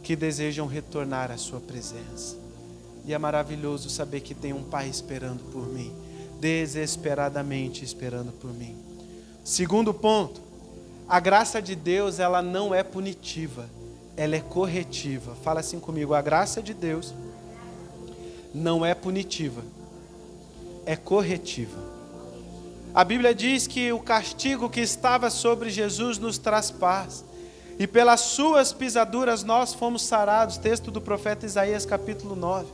que desejam retornar à sua presença. E é maravilhoso saber que tem um Pai esperando por mim, desesperadamente esperando por mim. Segundo ponto, a graça de Deus, ela não é punitiva, ela é corretiva. Fala assim comigo: a graça de Deus não é punitiva, é corretiva. A Bíblia diz que o castigo que estava sobre Jesus nos traz paz, e pelas suas pisaduras nós fomos sarados. Texto do profeta Isaías capítulo 9.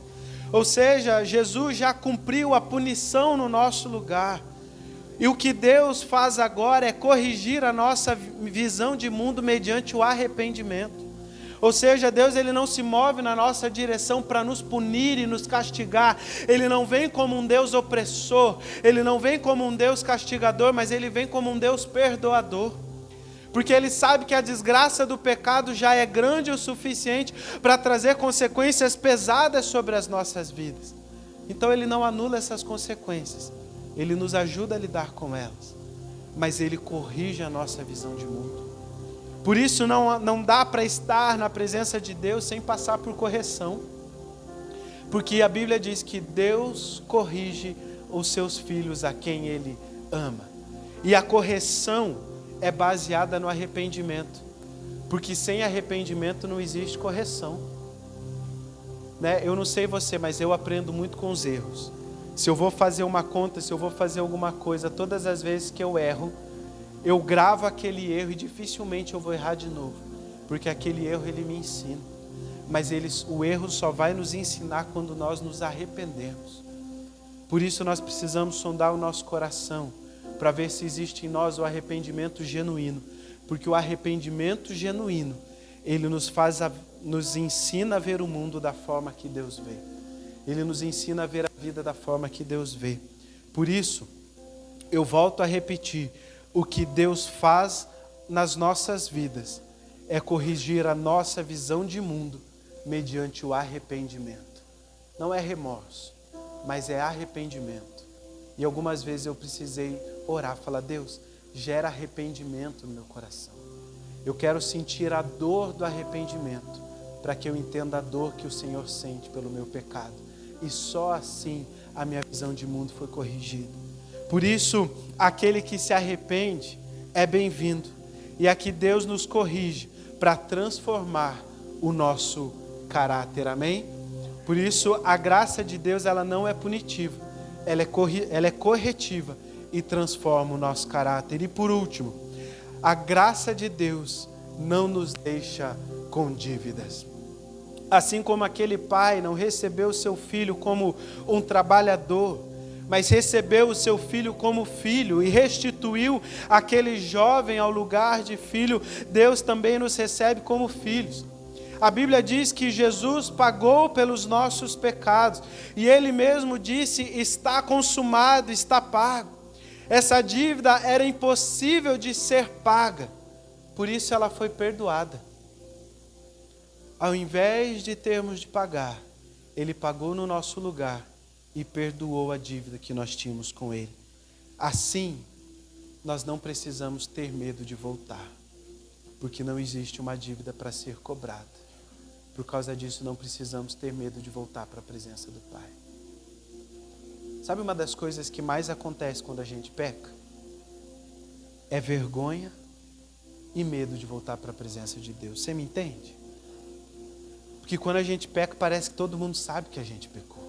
Ou seja, Jesus já cumpriu a punição no nosso lugar. E o que Deus faz agora é corrigir a nossa visão de mundo mediante o arrependimento. Ou seja, Deus, ele não se move na nossa direção para nos punir e nos castigar. Ele não vem como um Deus opressor, Ele não vem como um Deus castigador, mas Ele vem como um Deus perdoador. Porque Ele sabe que a desgraça do pecado já é grande o suficiente para trazer consequências pesadas sobre as nossas vidas. Então Ele não anula essas consequências, Ele nos ajuda a lidar com elas, mas Ele corrige a nossa visão de mundo. Por isso não dá para estar na presença de Deus sem passar por correção. Porque a Bíblia diz que Deus corrige os seus filhos a quem Ele ama. E a correção é baseada no arrependimento. Porque sem arrependimento não existe correção. Né? Eu não sei você, mas eu aprendo muito com os erros. Se eu vou fazer uma conta, se eu vou fazer alguma coisa, todas as vezes que eu erro, eu gravo aquele erro e dificilmente eu vou errar de novo, porque aquele erro ele me ensina. Mas o erro só vai nos ensinar quando nós nos arrependemos. Por isso nós precisamos sondar o nosso coração, para ver se existe em nós o arrependimento genuíno. Porque o arrependimento genuíno, ele nos ensina a ver o mundo da forma que Deus vê. Ele nos ensina a ver a vida da forma que Deus vê. Por isso, eu volto a repetir, o que Deus faz nas nossas vidas é corrigir a nossa visão de mundo mediante o arrependimento. Não é remorso, mas é arrependimento. E algumas vezes eu precisei orar, falar: Deus, gera arrependimento no meu coração. Eu quero sentir a dor do arrependimento, para que eu entenda a dor que o Senhor sente pelo meu pecado. E só assim a minha visão de mundo foi corrigida. Por isso, aquele que se arrepende é bem-vindo. E aqui Deus nos corrige para transformar o nosso caráter, amém? Por isso, a graça de Deus, ela não é punitiva, ela é corretiva e transforma o nosso caráter. E por último, a graça de Deus não nos deixa com dívidas. Assim como aquele pai não recebeu o seu filho como um trabalhador, mas recebeu o seu filho como filho e restituiu aquele jovem ao lugar de filho, Deus também nos recebe como filhos. A Bíblia diz que Jesus pagou pelos nossos pecados e Ele mesmo disse: está consumado, está pago. Essa dívida era impossível de ser paga, por isso ela foi perdoada. Ao invés de termos de pagar, Ele pagou no nosso lugar e perdoou a dívida que nós tínhamos com Ele. Assim, nós não precisamos ter medo de voltar, porque não existe uma dívida para ser cobrada. Por causa disso, não precisamos ter medo de voltar para a presença do Pai. Sabe uma das coisas que mais acontece quando a gente peca? É vergonha e medo de voltar para a presença de Deus. Você me entende? Porque quando a gente peca, parece que todo mundo sabe que a gente pecou.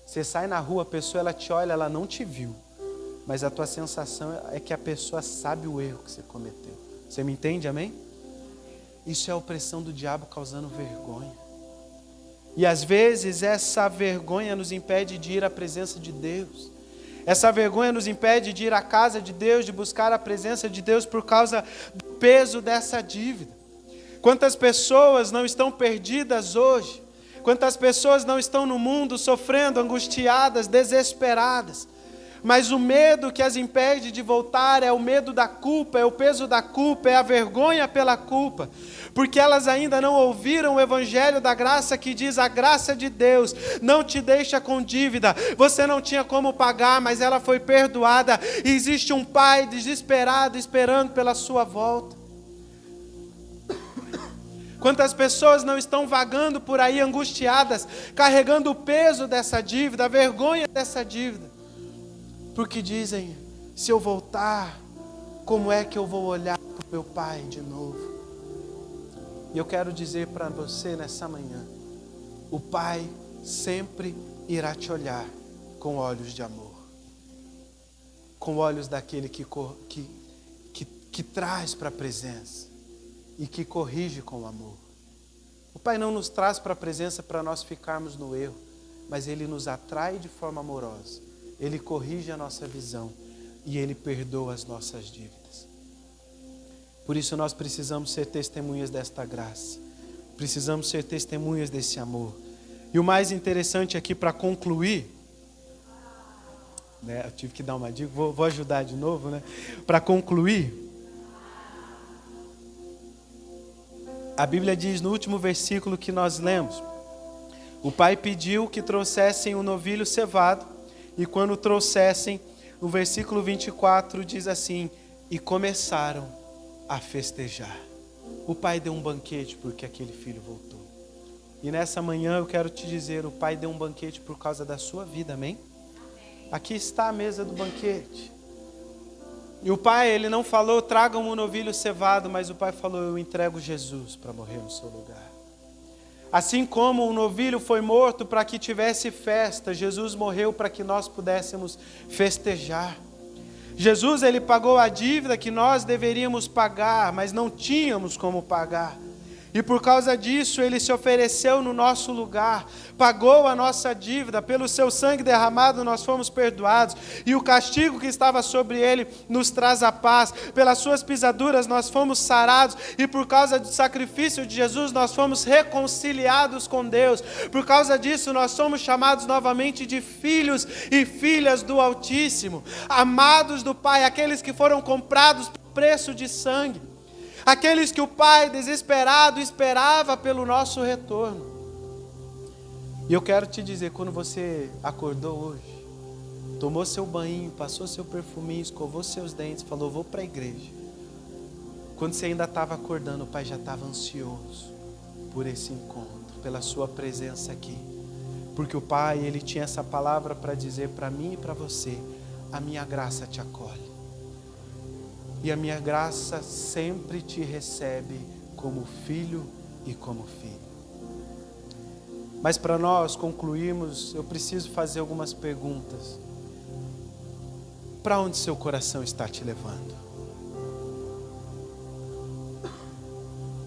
Você sai na rua, a pessoa ela te olha, ela não te viu, mas a tua sensação é que a pessoa sabe o erro que você cometeu. Você me entende, amém? Isso é a opressão do diabo causando vergonha. E às vezes essa vergonha nos impede de ir à presença de Deus. Essa vergonha nos impede de ir à casa de Deus, de buscar a presença de Deus por causa do peso dessa dívida. Quantas pessoas não estão perdidas hoje? Quantas pessoas não estão no mundo sofrendo, angustiadas, desesperadas? Mas o medo que as impede de voltar é o medo da culpa, é o peso da culpa, é a vergonha pela culpa. Porque elas ainda não ouviram o evangelho da graça que diz: a graça de Deus não te deixa com dívida. Você não tinha como pagar, mas ela foi perdoada. E existe um pai desesperado esperando pela sua volta. Quantas pessoas não estão vagando por aí angustiadas, carregando o peso dessa dívida, a vergonha dessa dívida. Porque dizem: se eu voltar, como é que eu vou olhar para o meu pai de novo? E eu quero dizer para você nessa manhã: o Pai sempre irá te olhar com olhos de amor, com olhos daquele que traz para a presença e que corrige com amor. O Pai não nos traz para a presença para nós ficarmos no erro, mas Ele nos atrai de forma amorosa. Ele corrige a nossa visão e Ele perdoa as nossas dívidas. Por isso nós precisamos ser testemunhas desta graça. Precisamos ser testemunhas desse amor. E o mais interessante aqui para concluir, né, eu tive que dar uma dica, vou ajudar de novo, né? Para concluir, a Bíblia diz no último versículo que nós lemos: o pai pediu que trouxessem um novilho cevado, e quando trouxessem, no versículo 24 diz assim: e começaram a festejar. O pai deu um banquete porque aquele filho voltou. E nessa manhã eu quero te dizer: o pai deu um banquete por causa da sua vida, amém? Aqui está a mesa do banquete. E o pai, ele não falou: tragam um novilho cevado, mas o pai falou: eu entrego Jesus para morrer no seu lugar. Assim como o novilho foi morto para que tivesse festa, Jesus morreu para que nós pudéssemos festejar. Jesus, ele pagou a dívida que nós deveríamos pagar, mas não tínhamos como pagar. E por causa disso, Ele se ofereceu no nosso lugar, pagou a nossa dívida, pelo seu sangue derramado nós fomos perdoados, e o castigo que estava sobre Ele nos traz a paz, pelas suas pisaduras nós fomos sarados, e por causa do sacrifício de Jesus nós fomos reconciliados com Deus. Por causa disso nós somos chamados novamente de filhos e filhas do Altíssimo, amados do Pai, aqueles que foram comprados por preço de sangue. Aqueles que o Pai, desesperado, esperava pelo nosso retorno. E eu quero te dizer, quando você acordou hoje, tomou seu banho, passou seu perfuminho, escovou seus dentes, falou, vou para a igreja. Quando você ainda estava acordando, o Pai já estava ansioso por esse encontro, pela sua presença aqui. Porque o Pai, Ele tinha essa palavra para dizer para mim e para você, a minha graça te acolhe. E a minha graça sempre te recebe como filho e como filho. Mas para nós concluirmos, eu preciso fazer algumas perguntas. Para onde seu coração está te levando?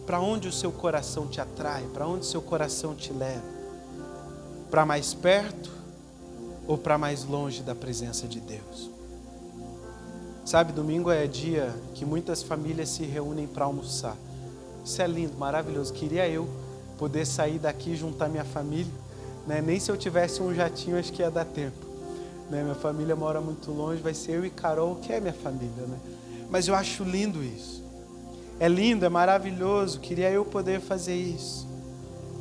Para onde o seu coração te atrai? Para onde o seu coração te leva? Para mais perto ou para mais longe da presença de Deus? Sabe, domingo é dia que muitas famílias se reúnem para almoçar. Isso é lindo, maravilhoso. Queria eu poder sair daqui e juntar minha família, né? Nem se eu tivesse um jatinho acho que ia dar tempo, né? Minha família mora muito longe, vai ser eu e Carol, que é minha família, né? Mas eu acho lindo isso. É lindo, é maravilhoso, queria eu poder fazer isso.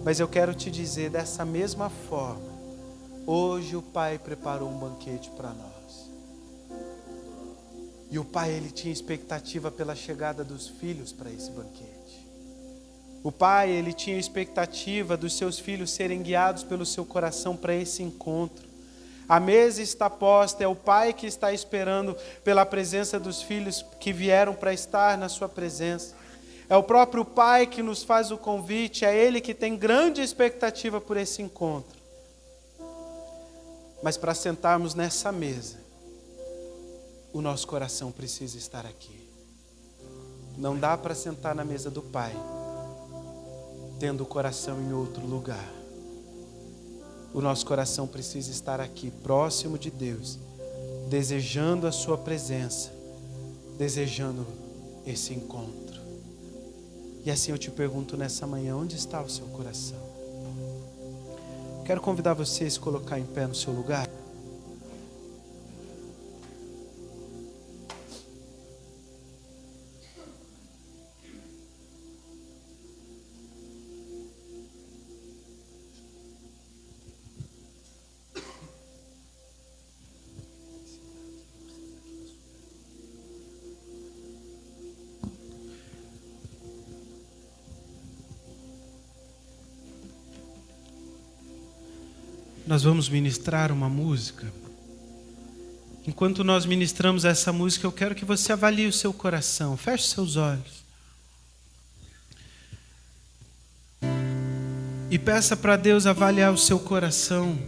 Mas eu quero te dizer, dessa mesma forma, hoje o Pai preparou um banquete para nós. E o Pai, Ele tinha expectativa pela chegada dos filhos para esse banquete. O Pai, Ele tinha expectativa dos seus filhos serem guiados pelo seu coração para esse encontro. A mesa está posta, é o Pai que está esperando pela presença dos filhos que vieram para estar na sua presença. É o próprio Pai que nos faz o convite, é Ele que tem grande expectativa por esse encontro. Mas para sentarmos nessa mesa, o nosso coração precisa estar aqui. Não dá para sentar na mesa do Pai, tendo o coração em outro lugar. O nosso coração precisa estar aqui, próximo de Deus, desejando a sua presença, desejando esse encontro. E assim eu te pergunto nessa manhã, onde está o seu coração? Quero convidar você a se colocar em pé no seu lugar. Nós vamos ministrar uma música. Enquanto nós ministramos essa música, eu quero que você avalie o seu coração. Feche seus olhos. E peça para Deus avaliar o seu coração.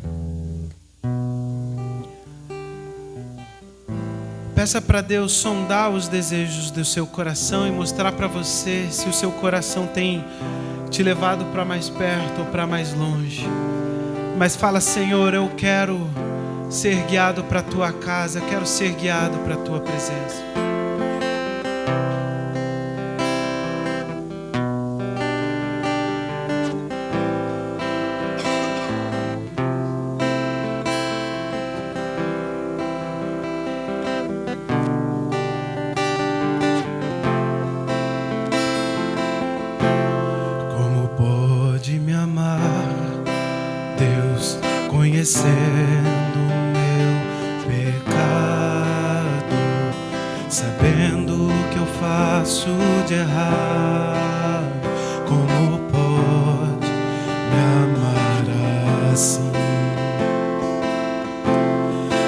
Peça para Deus sondar os desejos do seu coração e mostrar para você se o seu coração tem te levado para mais perto ou para mais longe. Mas fala, Senhor, eu quero ser guiado para a Tua casa, quero ser guiado para a Tua presença. Como pode me amar, Deus, conhecendo o meu pecado, sabendo o que eu faço de errado, como pode me amar assim?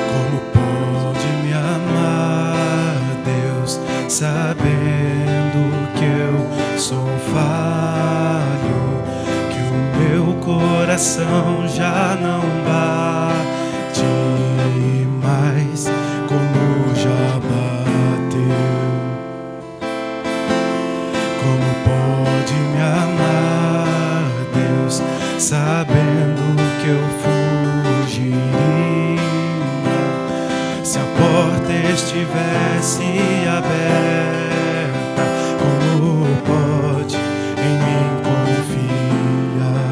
Como pode me amar, Deus, sabendo que eu sou falho, que o meu coração já não bate mais como já bateu. Como pode me amar, Deus, sabendo que eu fugiria se a porta estivesse aberta? Como pode em mim confiar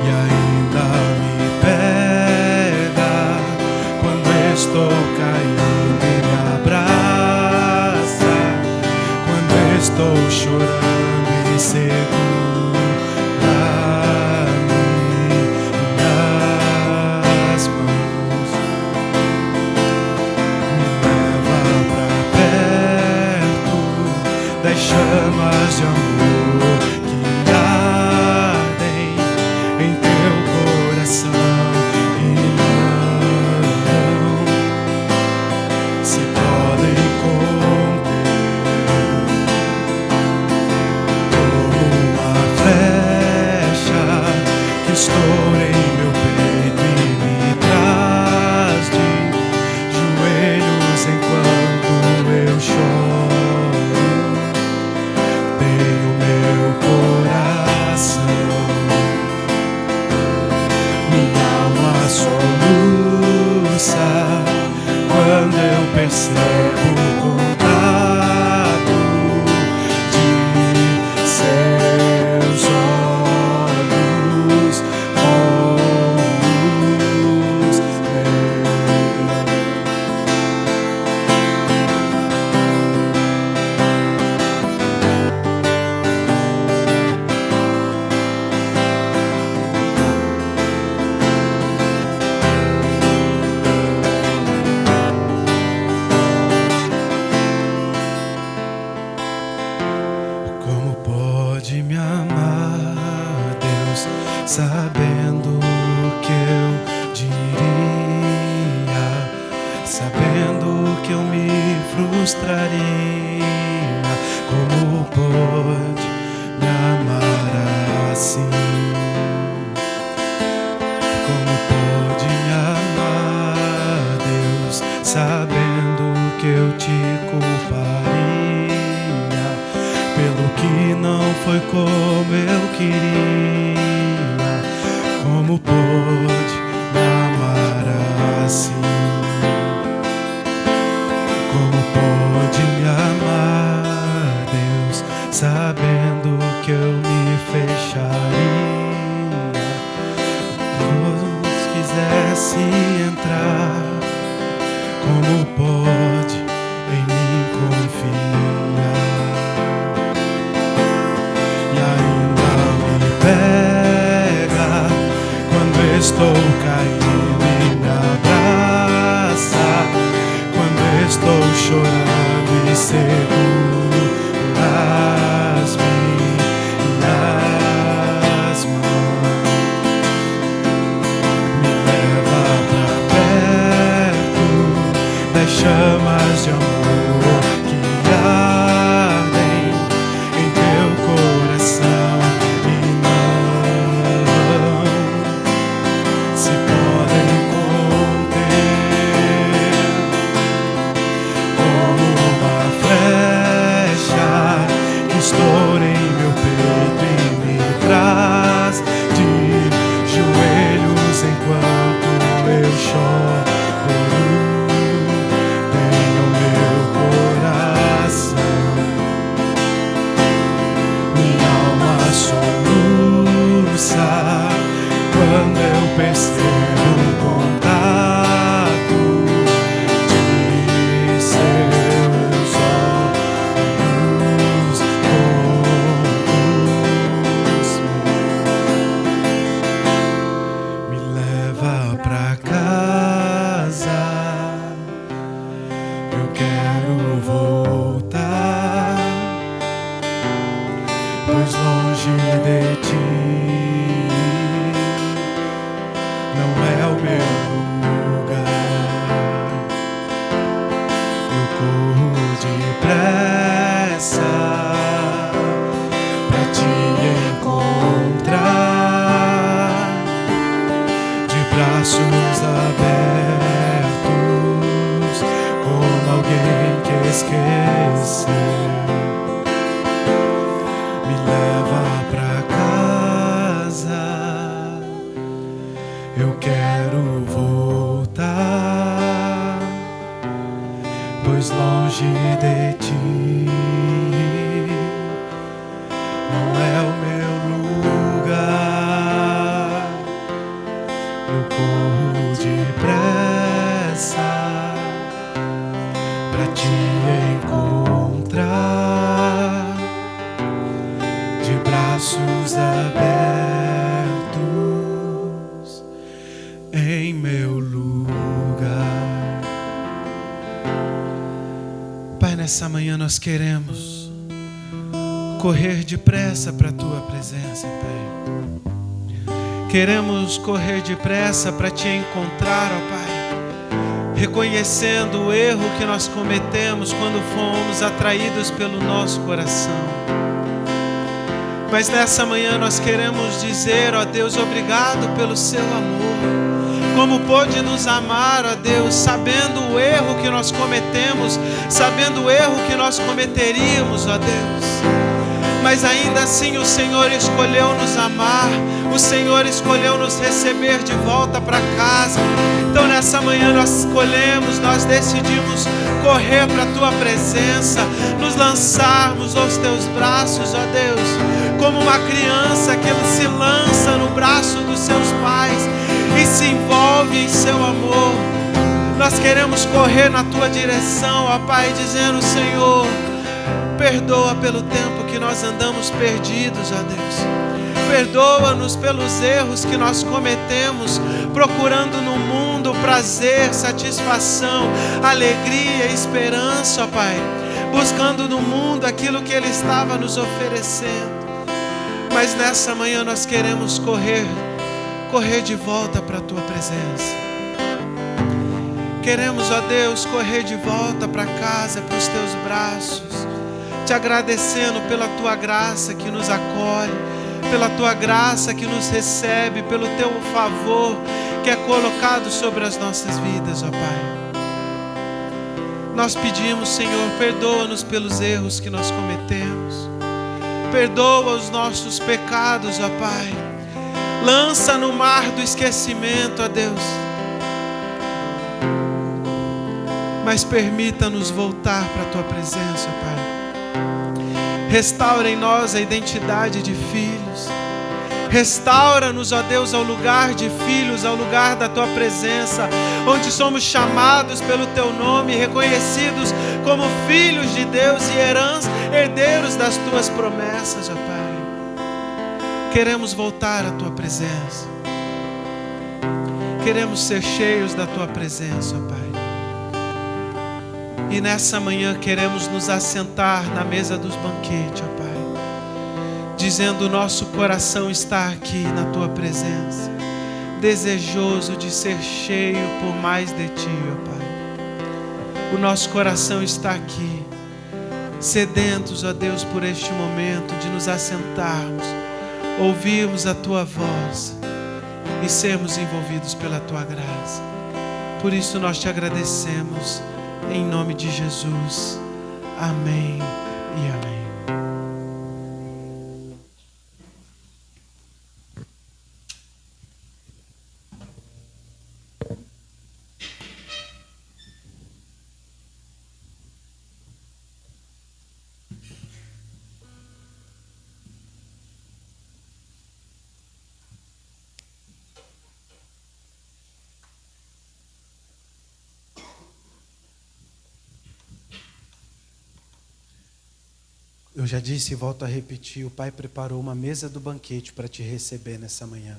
e ainda me pega quando estou caindo e me abraça, quando estou chorando e segura minhas mãos. chamas de amor que ardem em teu coração e não se podem conter. Como uma flecha que estoura em meu peito e me traz de joelhos enquanto eu choro. Tenho meu coração, minha alma soluça quando eu percebo o contato de seus olhos com os Como pode me amar, Deus, sabendo o que eu diria, sabendo que eu me frustraria? Como pode me amar assim? Como pode me amar, Deus, sabendo que eu te culparia pelo que não foi como eu queria? Como pode me amar assim? Como pode me amar, Deus, sabendo que eu me fecharia? Deus quisesse entrar, como pode em mim confiar? E ainda me pega quando estou caído e me abraça, quando estou chorando e seguras minhas mãos. Me leva pra perto das chamas de amor que ardem em teu coração e não se podem conter. Como uma flecha que estoura em meu peito e me traz de joelhos enquanto eu choro. Tenho meu coração, minha alma soluça quando eu percebo o contato de seus olhos com os meus. Me leva pra casa, eu quero voltar, pois longe de ti não é o meu lugar. Eu corro depressa pra te encontrar, de braços abertos, como alguém que esqueceu. Me leva pra casa, eu quero voltar, pois longe de ti não é o meu lugar. Eu corro depressa pra te encontrar, de braços abertos em meu lugar. Pai, nessa manhã nós queremos correr depressa para a tua presença, Pai. Queremos correr depressa para te encontrar, ó Pai, reconhecendo o erro que nós cometemos quando fomos atraídos pelo nosso coração. Mas nessa manhã nós queremos dizer, ó Deus, obrigado pelo seu amor. Como pôde nos amar, ó Deus, sabendo o erro que nós cometemos, sabendo o erro que nós cometeríamos, ó Deus. Mas ainda assim o Senhor escolheu nos amar, o Senhor escolheu nos receber de volta para casa. Então nessa manhã nós escolhemos, nós decidimos correr para a tua presença, nos lançarmos aos teus braços, ó Deus, como uma criança que se lança no braço dos seus pais e se envolve em seu amor. Nós queremos correr na tua direção, ó Pai, dizendo: Senhor, perdoa pelo tempo que nós andamos perdidos, ó Deus. Perdoa-nos pelos erros que nós cometemos, procurando no mundo prazer, satisfação, alegria, esperança, ó Pai. Buscando no mundo aquilo que Ele estava nos oferecendo. Mas nessa manhã nós queremos correr de volta para a tua presença. Queremos, ó Deus, correr de volta para casa, para os teus braços, te agradecendo pela tua graça que nos acolhe, pela tua graça que nos recebe, pelo teu favor que é colocado sobre as nossas vidas, ó Pai. Nós pedimos, Senhor, perdoa-nos pelos erros que nós cometemos, perdoa os nossos pecados, ó Pai. Lança no mar do esquecimento, ó Deus. Mas permita-nos voltar para a tua presença, ó Pai. Restaura em nós a identidade de filhos. Restaura-nos, ó Deus, ao lugar de filhos, ao lugar da tua presença, onde somos chamados pelo teu nome, reconhecidos como filhos de Deus e herdeiros das tuas promessas, ó Pai. Queremos voltar à tua presença. Queremos ser cheios da tua presença, ó Pai. E nessa manhã queremos nos assentar na mesa dos banquetes, ó Pai, dizendo: nosso coração está aqui na tua presença, desejoso de ser cheio por mais de ti, ó Pai. O nosso coração está aqui, sedentos, ó Deus, por este momento de nos assentarmos, ouvirmos a tua voz e sermos envolvidos pela tua graça. Por isso nós te agradecemos, em nome de Jesus. Amém e amém. Eu já disse e volto a repetir, o Pai preparou uma mesa do banquete para te receber nessa manhã.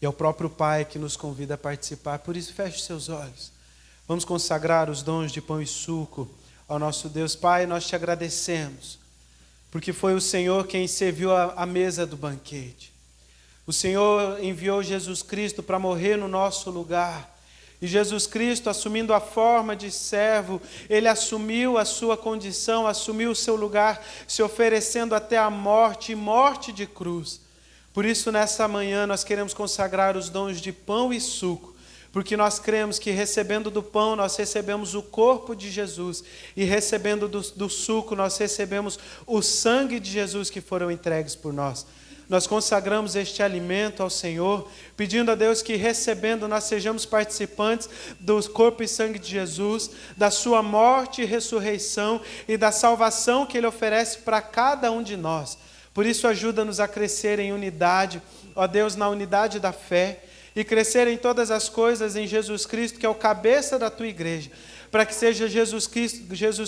E é o próprio Pai que nos convida a participar, por isso feche seus olhos. Vamos consagrar os dons de pão e suco ao nosso Deus. Pai, nós te agradecemos, porque foi o Senhor quem serviu a mesa do banquete. O Senhor enviou Jesus Cristo para morrer no nosso lugar. E Jesus Cristo, assumindo a forma de servo, Ele assumiu a sua condição, assumiu o seu lugar, se oferecendo até a morte, e morte de cruz. Por isso, nessa manhã, nós queremos consagrar os dons de pão e suco, porque nós cremos que recebendo do pão, nós recebemos o corpo de Jesus, e recebendo do suco, nós recebemos o sangue de Jesus que foram entregues por nós. Nós consagramos este alimento ao Senhor, pedindo a Deus que, recebendo, nós sejamos participantes do corpo e sangue de Jesus, da sua morte e ressurreição e da salvação que Ele oferece para cada um de nós. Por isso, ajuda-nos a crescer em unidade, ó Deus, na unidade da fé, e crescer em todas as coisas em Jesus Cristo, que é o cabeça da tua igreja, para que seja Jesus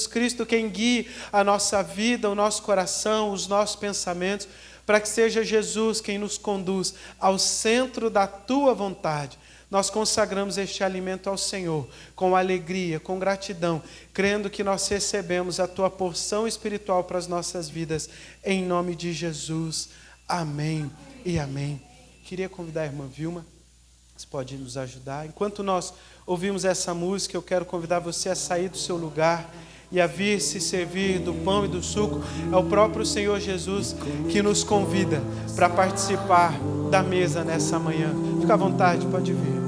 Cristo quem guie a nossa vida, o nosso coração, os nossos pensamentos, para que seja Jesus quem nos conduz ao centro da tua vontade, nós consagramos este alimento ao Senhor, com alegria, com gratidão, crendo que nós recebemos a Tua porção espiritual para as nossas vidas, em nome de Jesus. Amém e amém. Queria convidar a irmã Vilma, você pode nos ajudar. Enquanto nós ouvimos essa música, eu quero convidar você a sair do seu lugar e a vir se servir do pão e do suco. É o próprio Senhor Jesus que nos convida para participar da mesa nessa manhã. Fica à vontade, pode vir.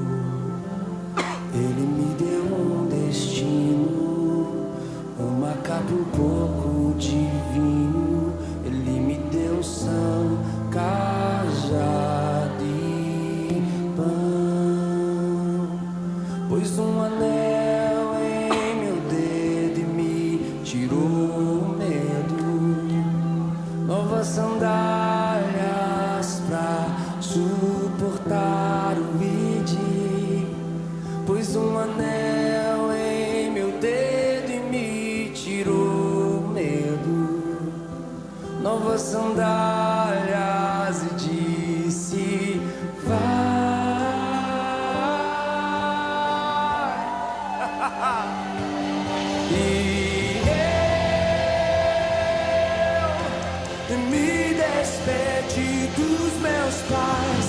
Ele me deu um destino, uma capa e um pouco de vinho. Ele me deu são, cajado e pão. Pôs um anel em meu dedo e me tirou o medo. Novas sandálias pra suportar o ide. Pôs um anel em meu dedo e me tirou o medo. Novas sandálias e disse: vai. E eu me despedi dos meus pais.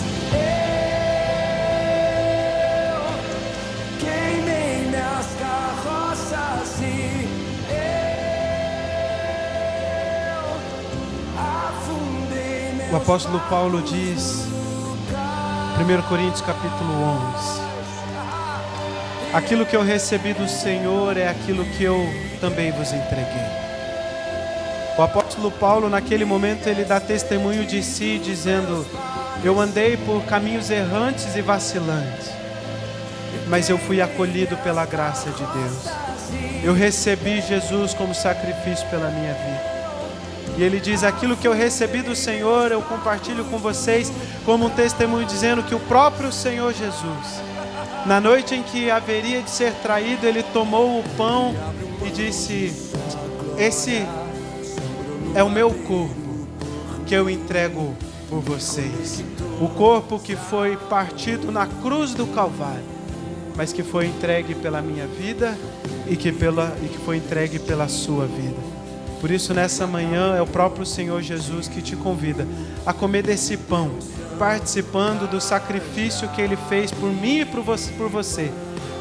Eu queimei minhas carroças e eu afundei meus. O apóstolo Paulo diz, 1 Coríntios capítulo 11, aquilo que eu recebi do Senhor é aquilo que eu também vos entreguei. O apóstolo Paulo, naquele momento, ele dá testemunho de si, dizendo: eu andei por caminhos errantes e vacilantes, mas eu fui acolhido pela graça de Deus. Eu recebi Jesus como sacrifício pela minha vida. E ele diz: aquilo que eu recebi do Senhor, eu compartilho com vocês como um testemunho, dizendo que o próprio Senhor Jesus, na noite em que haveria de ser traído, ele tomou o pão e disse: esse é o meu corpo que eu entrego por vocês. O corpo que foi partido na cruz do Calvário, mas que foi entregue pela minha vida e que foi entregue pela sua vida. Por isso, nessa manhã, é o próprio Senhor Jesus que te convida a comer desse pão, participando do sacrifício que Ele fez por mim e por você,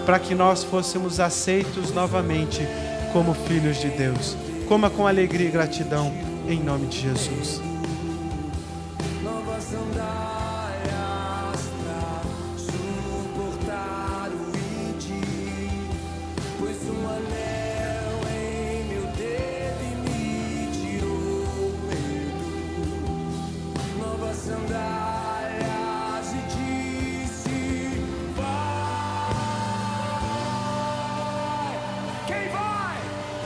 para que nós fôssemos aceitos novamente como filhos de Deus. Coma com alegria e gratidão, em nome de Jesus. Novas sandálias pra suportar o ide. Pôs um anel em meu dedo e me tirou o medo. Novas sandálias e disse: vai. Quem vai?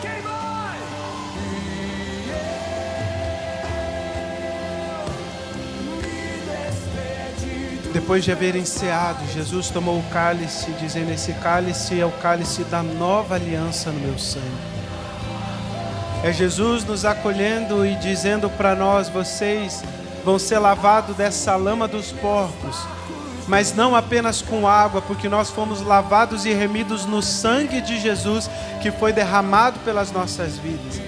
Quem vai? Depois de haver enceado, Jesus tomou o cálice, dizendo: esse cálice é o cálice da nova aliança no meu sangue. É Jesus nos acolhendo e dizendo para nós: vocês vão ser lavados dessa lama dos porcos, mas não apenas com água, porque nós fomos lavados e remidos no sangue de Jesus, que foi derramado pelas nossas vidas.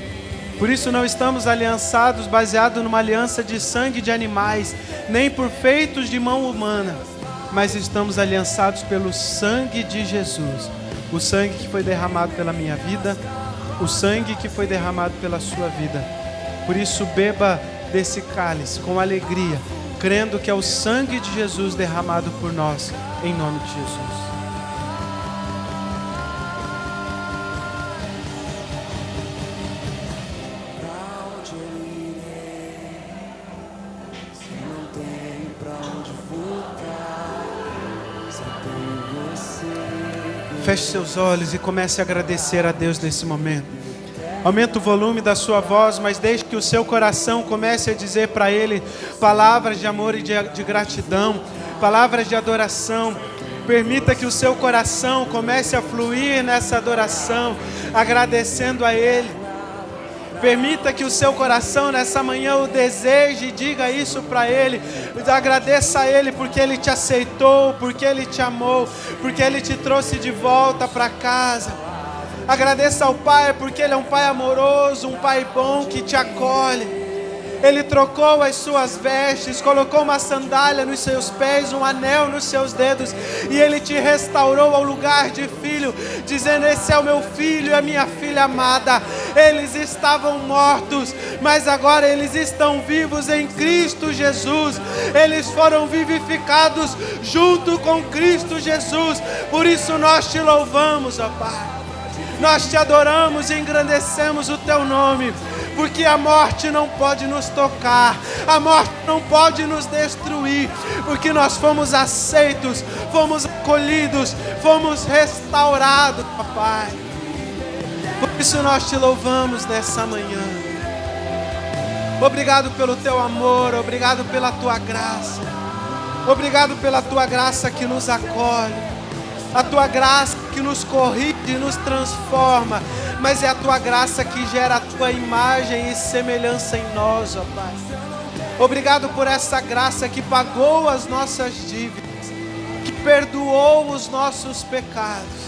Por isso não estamos aliançados baseado numa aliança de sangue de animais, nem por feitos de mão humana, mas estamos aliançados pelo sangue de Jesus, o sangue que foi derramado pela minha vida, o sangue que foi derramado pela sua vida. Por isso beba desse cálice com alegria, crendo que é o sangue de Jesus derramado por nós, em nome de Jesus. Feche seus olhos e comece a agradecer a Deus nesse momento. Aumente o volume da sua voz, mas deixe que o seu coração comece a dizer para Ele palavras de amor e de gratidão, palavras de adoração. Permita que o seu coração comece a fluir nessa adoração, agradecendo a Ele. Permita que o seu coração nessa manhã o deseje e diga isso para Ele. Agradeça a Ele porque Ele te aceitou, porque Ele te amou, porque Ele te trouxe de volta para casa. Agradeça ao Pai porque Ele é um Pai amoroso, um Pai bom que te acolhe. Ele trocou as suas vestes, colocou uma sandália nos seus pés, um anel nos seus dedos, e Ele te restaurou ao lugar de filho, dizendo: esse é o meu filho e a minha filha amada. Eles estavam mortos, mas agora eles estão vivos em Cristo Jesus. Eles foram vivificados junto com Cristo Jesus. Por isso nós te louvamos, ó Pai. Nós te adoramos e engrandecemos o teu nome, porque a morte não pode nos tocar, a morte não pode nos destruir, porque nós fomos aceitos, fomos acolhidos, fomos restaurados, papai. Por isso nós te louvamos nessa manhã. Obrigado pelo teu amor, obrigado pela tua graça, obrigado pela tua graça que nos acolhe, a tua graça que nos corrige e nos transforma, mas é a tua graça que gera a tua imagem e semelhança em nós, ó Pai. Obrigado por essa graça que pagou as nossas dívidas, que perdoou os nossos pecados,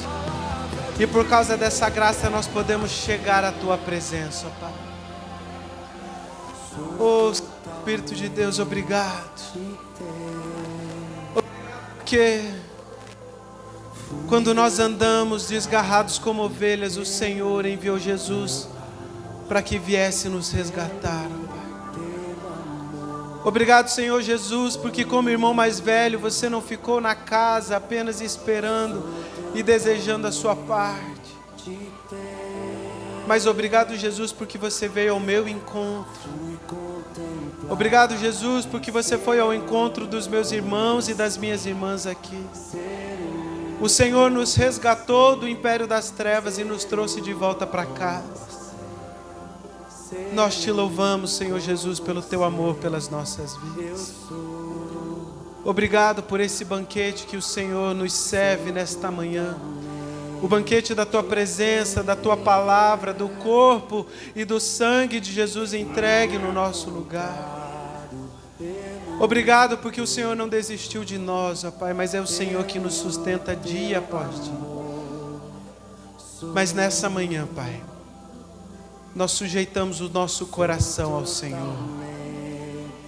e por causa dessa graça nós podemos chegar à tua presença, ó Pai. Oh Espírito de Deus, obrigado, porque quando nós andamos desgarrados como ovelhas, o Senhor enviou Jesus para que viesse nos resgatar. Obrigado, Senhor Jesus, porque como irmão mais velho, você não ficou na casa apenas esperando e desejando a sua parte. Mas obrigado, Jesus, porque você veio ao meu encontro. Obrigado, Jesus, porque você foi ao encontro dos meus irmãos e das minhas irmãs aqui. O Senhor nos resgatou do império das trevas e nos trouxe de volta para casa. Nós te louvamos, Senhor Jesus, pelo teu amor pelas nossas vidas. Obrigado por esse banquete que o Senhor nos serve nesta manhã. O banquete da tua presença, da tua palavra, do corpo e do sangue de Jesus entregue no nosso lugar. Obrigado porque o Senhor não desistiu de nós, ó Pai, mas é o Senhor que nos sustenta dia após dia. Mas nessa manhã, Pai, nós sujeitamos o nosso coração ao Senhor.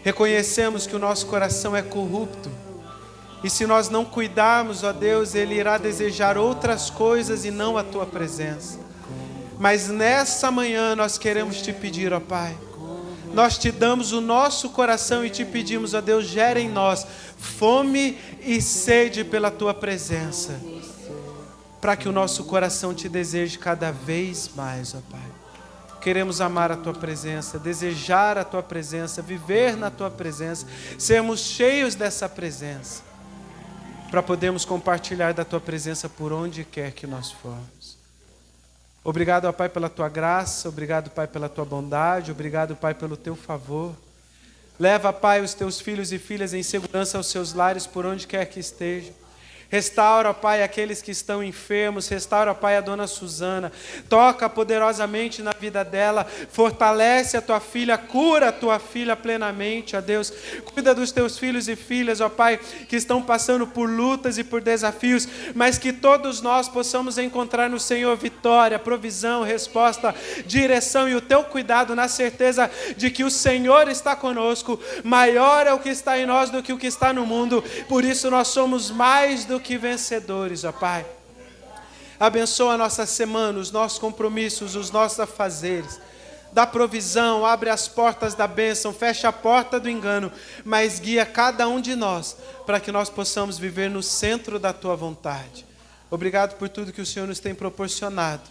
Reconhecemos que o nosso coração é corrupto. E se nós não cuidarmos, ó Deus, Ele irá desejar outras coisas e não a Tua presença. Mas nessa manhã nós queremos Te pedir, ó Pai, nós Te damos o nosso coração e Te pedimos, ó Deus, gera em nós fome e sede pela Tua presença, para que o nosso coração Te deseje cada vez mais, ó Pai. Queremos amar a Tua presença, desejar a Tua presença, viver na Tua presença, sermos cheios dessa presença, para podermos compartilhar da Tua presença por onde quer que nós formos. Obrigado, ó Pai, pela Tua graça, obrigado, Pai, pela Tua bondade, obrigado, Pai, pelo Teu favor. Leva, Pai, os Teus filhos e filhas em segurança aos seus lares por onde quer que estejam. Restaura, Pai, aqueles que estão enfermos. Restaura, Pai, a dona Suzana. Toca poderosamente na vida dela. Fortalece a tua filha. Cura a tua filha plenamente, ó Deus. Cuida dos teus filhos e filhas, ó Pai, que estão passando por lutas e por desafios, mas que todos nós possamos encontrar no Senhor vitória, provisão, resposta, direção e o teu cuidado, na certeza de que o Senhor está conosco. Maior é o que está em nós do que o que está no mundo. Por isso nós somos mais do que vencedores, ó Pai. Abençoa a nossa semana, os nossos compromissos, os nossos afazeres. Dá provisão, abre as portas da bênção, fecha a porta do engano, mas guia cada um de nós para que nós possamos viver no centro da Tua vontade. Obrigado por tudo que o Senhor nos tem proporcionado.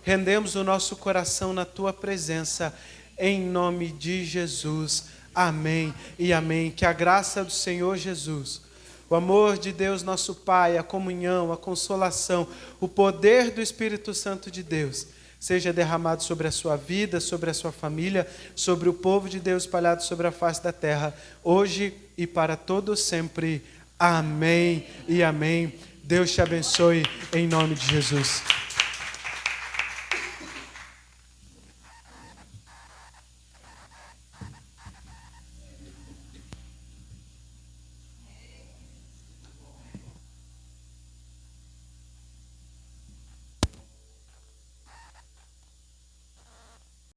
Rendemos o nosso coração na Tua presença, em nome de Jesus. Amém e amém. Que a graça do Senhor Jesus, o amor de Deus nosso Pai, a comunhão, a consolação, o poder do Espírito Santo de Deus seja derramado sobre a sua vida, sobre a sua família, sobre o povo de Deus espalhado sobre a face da terra, hoje e para todo sempre. Amém e amém. Deus te abençoe em nome de Jesus.